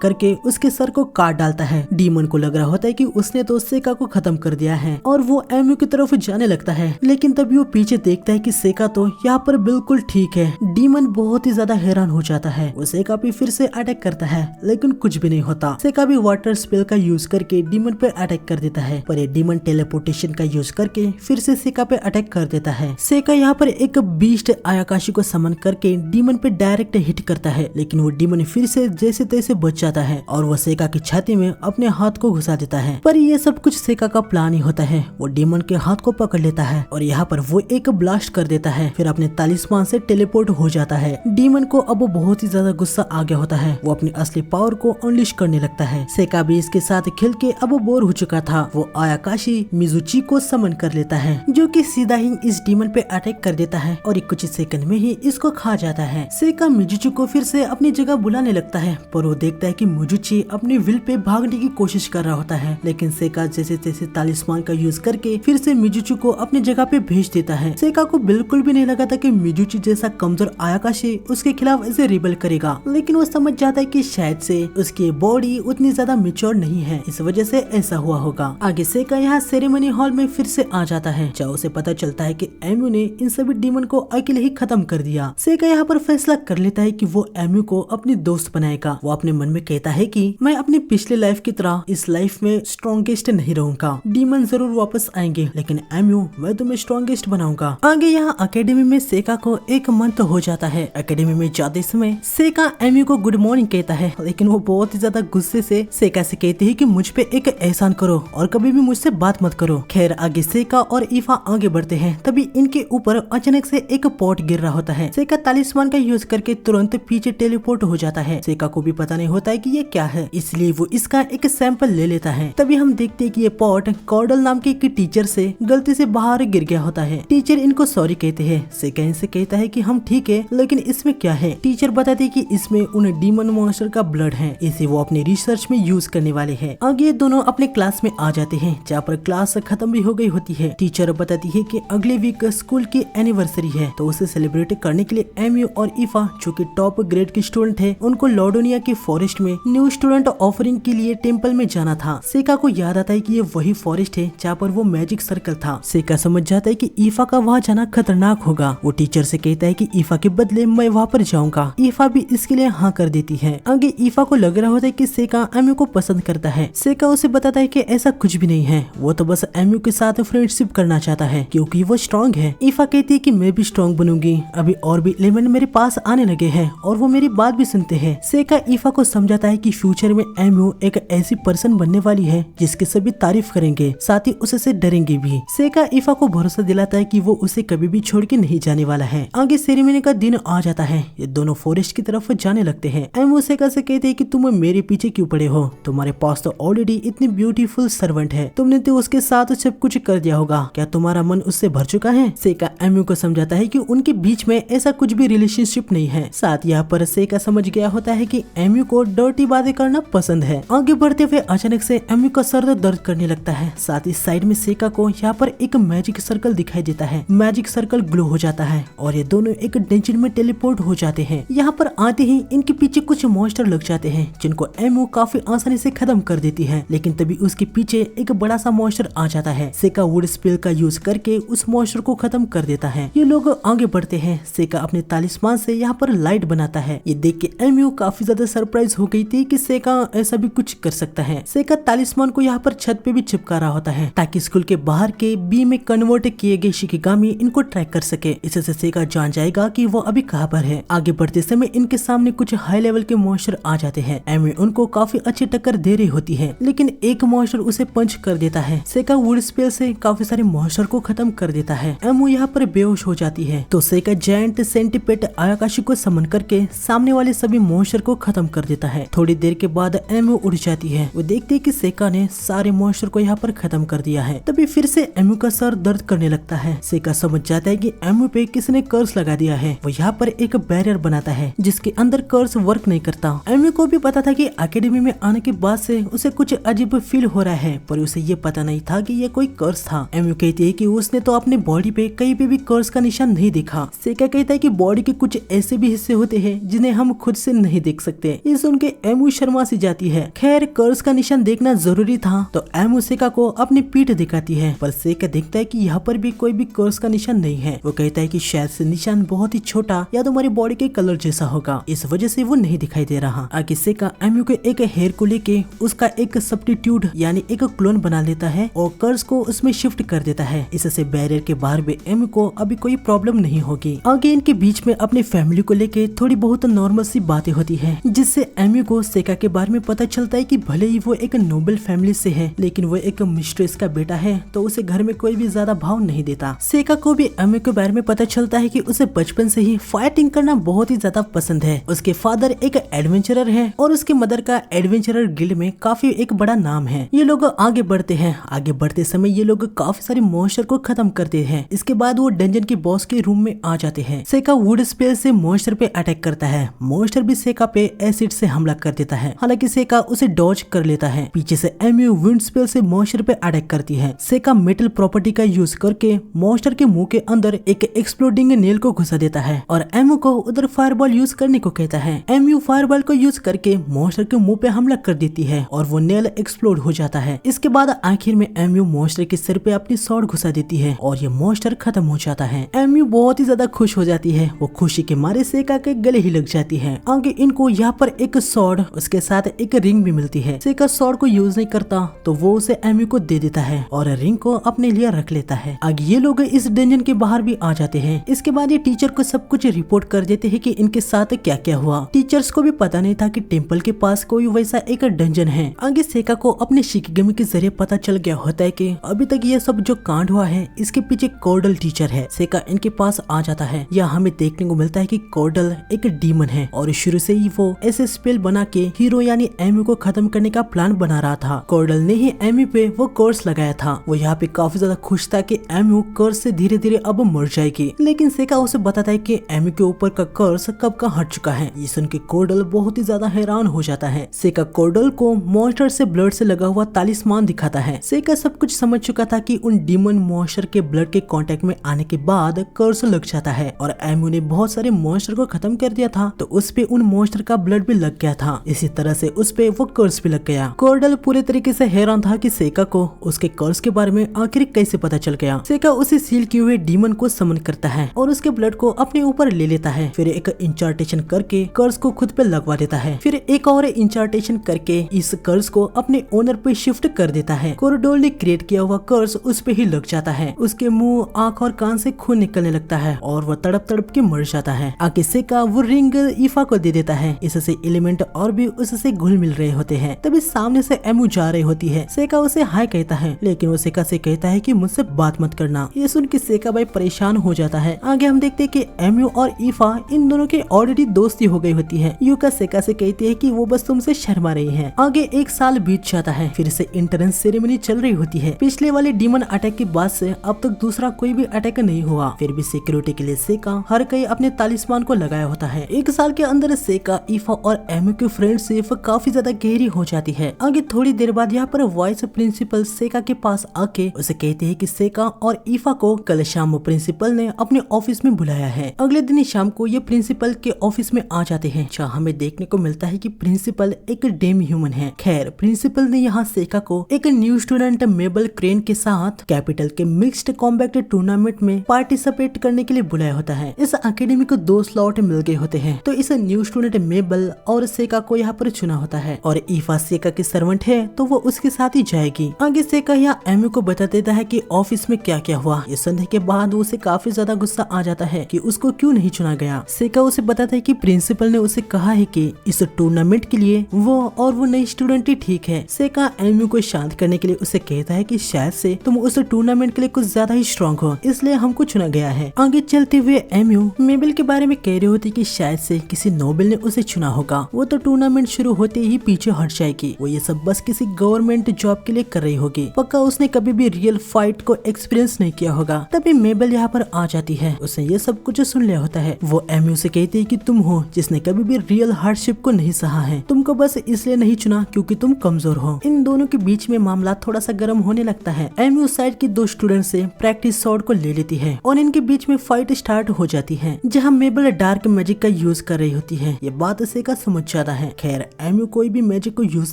करके उसके सर को काट डालता है। डीमन को लग रहा होता है कि उसने तो सेका को खत्म कर दिया है और वो एमयू की तरफ जाने लगता है, लेकिन तभी वो पीछे देखता है कि सेका तो यहाँ पर बिल्कुल ठीक है। डीमन बहुत ही ज्यादा हैरान हो जाता है। वो सेका पे फिर से अटैक करता है, लेकिन कुछ भी नहीं होता। सेका भी वाटर स्पेल का यूज करके डीमन पे अटैक कर देता है, पर ये डीमन टेलीपोर्टेशन का यूज करके फिर से सेका पे अटैक कर देता है। सेका यहाँ पर एक बीस्ट आयाकाशी को समन करके डीमन पे डायरेक्ट हिट करता है, लेकिन वो डीमन फिर से जैसे तैसे बच जाता है और वो सेका की छाती में अपने हाथ को घुसा देता है। पर ये सब कुछ सेका का प्लान ही होता है। वो डीमन के हाथ को पकड़ लेता है और यहाँ पर वो एक ब्लास्ट कर देता है, फिर अपने तालिस्मान से टेलीपोर्ट हो जाता है। डीमन को अब बहुत ही ज्यादा गुस्सा आ गया होता है। वो अपनी असली पावर को अनलिश करने लगता है। सेका भी इसके साथ खेल के अब बोर हो चुका था। वो आयाकाशी मिजुची को समन कर लेता है, जो कि सीधा ही इस डीमन पे अटैक कर देता है और कुछ सेकंड में ही इसको खा जाता है। सेका मिजुची को फिर से अपनी जगह बुलाने लगता है, पर वो देखता है कि मिजुची अपनी विल पे भागने की कोशिश कर रहा होता है, लेकिन सेका जैसे तैसे तालिस्मान का यूज करके फिर से मिजुची को अपनी जगह पे भेज देता है। सेका को बिल्कुल भी नहीं लगा था कि मिजुची जैसा कमजोर आयाकाशी उसके खिलाफ ऐसे रिबेल करेगा, लेकिन वो समझ जाता है कि शायद से उसकी बॉडी उतनी ज्यादा मैच्योर नहीं है, इस वजह से ऐसा हुआ होगा। आगे सेका यहाँ सेरेमनी हॉल में फिर से आ जाता है, जहाँ उसे पता चलता है कि एमयू ने इन सभी डीमन को अकेले ही खत्म कर दिया। सेका यहाँ पर फैसला कर लेता है कि वो एमयू को अपनी दोस्त बनाएगा। वो अपने मन में कहता है कि मैं अपनी पिछले लाइफ की तरह इस लाइफ में स्ट्रॉन्गेस्ट नहीं रहूंगा। डीमन जरूर वापस आएंगे, लेकिन एमयू मैं तुम्हें स्ट्रॉन्गेस्ट बनाऊंगा। आगे यहाँ अकेडमी में सेका को एक मंथ हो जाता है। अकेडमी में जाते समय सेका एमयू को गुड मॉर्निंग कहता है, लेकिन वो बहुत ही ज्यादा गुस्से से सेका से कहती है कि मुझ पे एक एहसान करो और कभी भी मुझसे बात मत करो। खैर आगे सेका और ईफा आगे बढ़ते हैं, तभी इनके ऊपर अचानक से एक पॉट गिर रहा होता है। सेका तालिस्मान का यूज करके तुरंत पीछे टेलीपोर्ट हो जाता है। सेका को भी पता नहीं होता है कि ये क्या है, इसलिए वो इसका एक सैंपल ले लेता है। तभी हम देखते हैं कि ये पॉट कॉर्डल नाम के एक टीचर से गलती से बाहर गिर गया होता है। टीचर इनको सॉरी कहते हैं। सेका इनसे कहता है कि हम ठीक है, लेकिन इसमें क्या है। टीचर बताते हैं कि इसमें उन डीमन मॉन्स्टर का ब्लड है, इसे वो अपने रिसर्च में यूज करने वाले हैं। आगे दोनों अपने क्लास में आ जाते हैं, जहाँ पर क्लास खत्म भी हो गई होती है। टीचर बताती है कि अगले वीक स्कूल की एनिवर्सरी है, तो उसे सेलिब्रेट करने के लिए एमयू और ईफा जो कि टॉप ग्रेड के स्टूडेंट है, उनको लॉर्डोनिया के फॉरेस्ट में न्यू स्टूडेंट ऑफरिंग के लिए टेम्पल में जाना था। सेका को याद आता है कि ये वही फॉरेस्ट है जहाँ पर वो मैजिक सर्कल था। सेका समझ जाता है कि ईफा का वहाँ जाना खतरनाक होगा। वो टीचर से कहता है कि ईफा के बदले मैं वहाँ पर जाऊंगा। ईफा भी इसके लिए हाँ कर देती है। आगे ईफा को लग रहा होता है कि सेका एमयू को पसंद करता है। सेका उसे बताता है कि ऐसा कुछ भी नहीं है, वो तो बस एमयू के साथ फ्रेंडशिप करना चाहता है क्योंकि वो स्ट्रॉन्ग है। ईफा कहती है कि मैं भी स्ट्रॉन्ग बनूंगी। अभी और भी लेमन मेरे पास आने लगे हैं और वो मेरी बात भी सुनते हैं। सेका ईफा को समझाता है कि फ्यूचर में एमयू एक ऐसी पर्सन बनने वाली है जिसकी सभी तारीफ करेंगे, साथ ही उससे डरेंगे भी। सेका ईफा को भरोसा दिलाता है कि वो उसे कभी भी छोड़ के नहीं जाने वाला है। आगे सेरेमनी का दिन आ जाता है। ये दोनों फॉरेस्ट की तरफ जाने लगते हैं। एमयू सेका से कहते हैं कि तुम मेरे पीछे क्यों पड़े हो, तुम्हारे पास तो ऑलरेडी इतनी ब्यूटीफुल सर्वेंट है, तुमने तो उसके साथ सब कुछ कर दिया होगा, क्या तुम्हारा मन उससे भर चुका है। सेका एमयू को समझाता है कि उनके बीच में ऐसा कुछ भी रिलेशनशिप नहीं है। साथ यहाँ पर सेका समझ गया होता है कि एमयू को डर्टी बातें करना पसंद है। आगे बढ़ते हुए अचानक से एमयू का सर दर्द करने लगता है। साथ ही साइड में सेका को यहाँ पर एक मैजिक सर्कल दिखाई देता है। मैजिक सर्कल ग्लो हो जाता है और ये दोनों एक डेंजर में टेलीपोर्ट हो जाते हैं। यहाँ पर आते ही इनके पीछे कुछ मॉन्स्टर लग जाते हैं, जिनको एमयू काफी आसानी से खत्म कर देती है, लेकिन तभी उसके पीछे एक बड़ा सा मॉन्स्टर आ जाता है। सेका वुड स्पेल का यूज करके उस मॉन्स्टर को खत्म कर देता है। ये लोग आगे बढ़ते हैं। सेका अपने तालिस्मान से यहाँ पर लाइट बनाता है। ये देख के एमयू काफी ज्यादा सरप्राइज हो गई थी कि सेका ऐसा भी कुछ कर सकता है। सेका तालिस्मान को यहाँ पर छत पे भी चिपका रहा होता है ताकि स्कूल के बाहर के बी में कन्वर्ट किए गए शिकिगामी इनको ट्रैक कर सके। इससे सेका जान जाएगा कि वो अभी कहाँ पर है। आगे बढ़ते समय इनके सामने कुछ हाई लेवल के मॉन्स्टर आ जाते हैं। एमयू उनको काफी अच्छी टक्कर दे रही होती है, लेकिन एक मॉन्स्टर उसे पंच कर देता है। सेका वुड स्पेल से काफी सारे मॉन्स्टर को खत्म कर देता है। एमयू यहाँ पर बेहोश हो जाती है, तो सेका जायंट सेंटीपेट आयाकाशी को समन करके सामने वाले सभी मॉन्स्टर को खत्म कर देता है। थोड़ी देर के बाद एमयू उड़ जाती है। वो देखती है कि सेका ने सारे मॉन्स्टर को यहाँ पर खत्म कर दिया है। तभी फिर से एमयू का सर दर्द करने लगता है। सेका समझ जाता है कि एमयू पे किसने कर्स लगा दिया है। वो यहाँ पर एक बैरियर बनाता है जिसके अंदर कर्स वर्क नहीं करता। एमयू को भी पता था कि एकेडमी में आने के बाद से उसे कुछ अजीब फील हो रहा है, पर उसे ये पता नहीं था कि ये कोई कर्स था। एमयू कहती है कि उसने तो अपने बॉडी पे कहीं पे भी कर्स का निशान नहीं देखा। सेका कहता है कि बॉडी के कुछ ऐसे भी हिस्से होते हैं जिन्हें हम खुद से नहीं देख सकते। ये सुन के एमू शर्मा सी जाती है। खैर कर्स का निशान देखना जरूरी था तो एमू सेका को अपनी पीठ दिखाती है, पर सेका देखता है कि यहाँ पर भी कोई भी कर्स का निशान नहीं है। वो कहता है कि शायद से निशान बहुत ही छोटा या तो हमारी बॉडी के कलर जैसा होगा, इस वजह से वो नहीं दिखाई दे रहा। आगे सेका एमू के एक हेयर को लेके उसका एक सब्स्टिट्यूट यानी एक क्लोन बना लेता है और कर्स को उसमें शिफ्ट कर देता है। इससे बैरियर के बाहर भी एमू को अभी कोई प्रॉब्लम नहीं होगी। आगे इनके बीच में अपनी फैमिली को लेके थोड़ी बहुत नॉर्मल सी बातें होती है, जिससे एमू को सेका के बारे में पता चलता है कि भले ही वो एक नोबल फैमिली से है लेकिन वो एक मिस्ट्रेस का बेटा है तो उसे घर में कोई भी ज्यादा भाव नहीं देता। सेका को भी एमू के बारे में पता चलता है कि उसे बचपन से ही फाइटिंग करना बहुत ही ज्यादा पसंद है। उसके फादर एक एडवेंचरर है और उसके मदर का एडवेंचरर गिल्ड में काफी एक बड़ा नाम है। ये लोग आगे बढ़ते हैं। आगे बढ़ते समय ये लोग काफी सारे मॉन्स्टर को खत्म करते हैं। इसके बाद वो डंजन के बॉस के रूम में आ जाते हैं। सेका वुड स्पेल से मॉन्स्टर पे अटैक करता है। मॉन्स्टर भी सेका पे एसिड से हमला कर देता है, हालांकि सेका उसे डॉज कर लेता है। पीछे से एमयू विंड स्पेल से मॉन्स्टर पे अटैक करती है। सेका मेटल प्रॉपर्टी का यूज करके मॉन्स्टर के मुंह के अंदर एक एक्सप्लोडिंग नेल को घुसा देता है और एमयू को उधर फायरबॉल यूज करने को कहता है। एमयू फायरबॉल को यूज करके मॉन्स्टर के मुंह पे हमला कर देती है और वो नेल एक्सप्लोड हो जाता है। इसके बाद आखिर में एमयू मॉन्स्टर के सिर पे अपनी सॉर्ड घुसा देती है और ये मॉन्स्टर खत्म हो जाता है। एमयू बहुत ही ज्यादा खुश हो जाती है। वो खुशी के मारे सेका के गले ही लग जाती है। आगे इनको यहाँ पर एक सॉर्ड उसके साथ एक रिंग भी मिलती है। सेका सॉर्ड को यूज नहीं करता तो वो उसे एमयू को दे देता है और रिंग को अपने लिए रख लेता है। आगे ये लोग इस डंजन के बाहर भी आ जाते हैं। इसके बाद ये टीचर को सब कुछ रिपोर्ट कर देते हैं कि इनके साथ क्या क्या हुआ। टीचर्स को भी पता नहीं था कि टेम्पल के पास कोई वैसा एक डंजन है। आगे सेका को अपने शिकिगमी के जरिए पता चल गया होता है कि अभी तक ये सब जो कांड हुआ है इसके पीछे कोर्डल टीचर है। सेका इनके पास आ जाता है। यह हमें देखने को मिलता है कि कोर्डल एक डीमन है और शुरू से ही वो ऐसे स्पेल बना के हीरो यानी एमी को खत्म करने का प्लान बना रहा था। कोर्डल ने ही एमी पे वो कोर्स लगाया था। वो यहाँ पे काफी ज्यादा खुश था कि एमी कर्स से धीरे धीरे अब मर जाएगी, लेकिन सेका उसे बताता है कि एमी के ऊपर का कर्स कब का हट चुका है। ये सुन के कोर्डल बहुत ही ज्यादा हैरान हो जाता है। सेका कोर्डल को मॉन्स्टर से ब्लड से लगा हुआ तालिस्मान दिखाता है। सेका सब कुछ समझ चुका था कि उन डीमन मॉन्स्टर के ब्लड के कांटेक्ट में आने के बाद कर्स लग जाता है और एमी ने बहुत सारे मॉन्स्टर को खत्म कर दिया था तो उस पे उन मॉन्स्टर का ब्लड भी लग गया था। इसी तरह से उस पे वो कर्स भी लग गया। कोर्डल पूरे तरीके से हैरान था कि सेका को उसके कर्स के बारे में आखिर कैसे पता चल गया। सेका उसे सील किए हुए डीमन को समन करता है और उसके ब्लड को अपने ऊपर ले लेता है। फिर एक इंचार्टेशन करके कर्स को खुद पे लगवा देता है। फिर एक और इंचार्टेशन करके इस कर्स को अपने ओनर पे शिफ्ट कर देता है। कोर्डल ने क्रिएट किया हुआ कर्स उस पे ही लग जाता है। उसके मुंह, आंख और कान से खून निकलने लगता है और वह तड़प तड़प के मर जाता है। आगे सेका वो रिंग ईफा को दे देता है। इससे एलिमेंट और भी उससे घुल मिल रहे होते हैं। तभी सामने से एमू जा रही होती है। सेका उसे हाय कहता है, लेकिन वो सेका से कहता है कि मुझसे बात मत करना। ये सुन के सेका भाई परेशान हो जाता है। आगे हम देखते हैं कि एमू और ईफा इन दोनों की ऑलरेडी दोस्ती हो गई होती है। यूका सेका से कहती है कि वो बस तुमसे शर्मा रही है। आगे एक साल बीत जाता है। फिर से एंट्रेंस सेरेमनी चल रही होती है। पिछले वाले डीमन अटैक के बाद से अब तक दूसरा कोई भी अटैक नहीं हुआ। फिर भी सिक्योरिटी के लिए सेका हर कोई अपने तालिस्मान को लगाया होता है। एक साल के अंदर सेका, ईफा और एमू की फ्रेंडशिप काफी ज्यादा गहरी हो जाती है। आगे थोड़ी देर बाद यहाँ पर वाइस प्रिंसिपल सेका के पास आके उसे कहते हैं कि सेका और ईफा को कल शाम प्रिंसिपल ने अपने ऑफिस में बुलाया है। अगले दिन शाम को ये प्रिंसिपल के ऑफिस में आ जाते हैं, जहाँ हमें देखने को मिलता है कि प्रिंसिपल एक डेम ह्यूमन है। खैर प्रिंसिपल ने यहाँ सेका को एक न्यू स्टूडेंट मेबल क्रेन के साथ कैपिटल के मिक्स्ड कॉम्बैट टूर्नामेंट में पार्टिसिपेट करने के लिए बुलाया होता है। इस अकेडमी को 2 स्लॉट मिल गए होते हैं तो इस न्यू स्टूडेंट मेबल और सेका को यहाँ पर चुना होता है और ईफा सेका की सर्वेंट है तो वो उसके साथ ही जाएगी। आगे सेका यहाँ एमी को बता देता है कि ऑफिस में क्या क्या हुआ। ये सुनने के बाद उसे काफी ज्यादा गुस्सा आ जाता है कि उसको क्यों नहीं चुना गया। सेका उसे बताता है कि प्रिंसिपल ने उसे कहा है कि इस टूर्नामेंट के लिए वो नई स्टूडेंट ही ठीक है। सेका एमी को शांत करने के लिए उसे कहता है कि शायद से तुम उस टूर्नामेंट के लिए कुछ ज्यादा ही स्ट्रॉन्ग हो, इसलिए हमको चुना गया है। आगे चलते हुए एमी मेबल के बारे में कह रही होती कि शायद से किसी नोबल ने उसे चुना होगा। वो तो टूर्नामेंट शुरू होते ही पीछे हट जाएगी। वो ये सब बस किसी गवर्नमेंट जॉब के लिए कर रही होगी। पक्का उसने कभी भी रियल फाइट को एक्सपीरियंस नहीं किया होगा। तभी मेबल यहाँ पर आ जाती है। उसने ये सब कुछ सुन लिया होता है। वो एमी से कहती है कि तुम हो जिसने कभी भी रियल हार्डशिप को नहीं सहा है। तुमको बस इसलिए नहीं चुना क्योंकि तुम कमजोर हो। इन दोनों के बीच में मामला थोड़ा सा गर्म होने लगता है। एमी उस साइड की 2 स्टूडेंट से प्रैक्टिस शॉट को ले लेती है और इनके बीच में फाइट स्टार्ट हो जाती जाती है जहाँ मेबल डार्क मैजिक का यूज कर रही होती है। ये बात सेका समझ जाता है। खैर एमी कोई भी मैजिक को यूज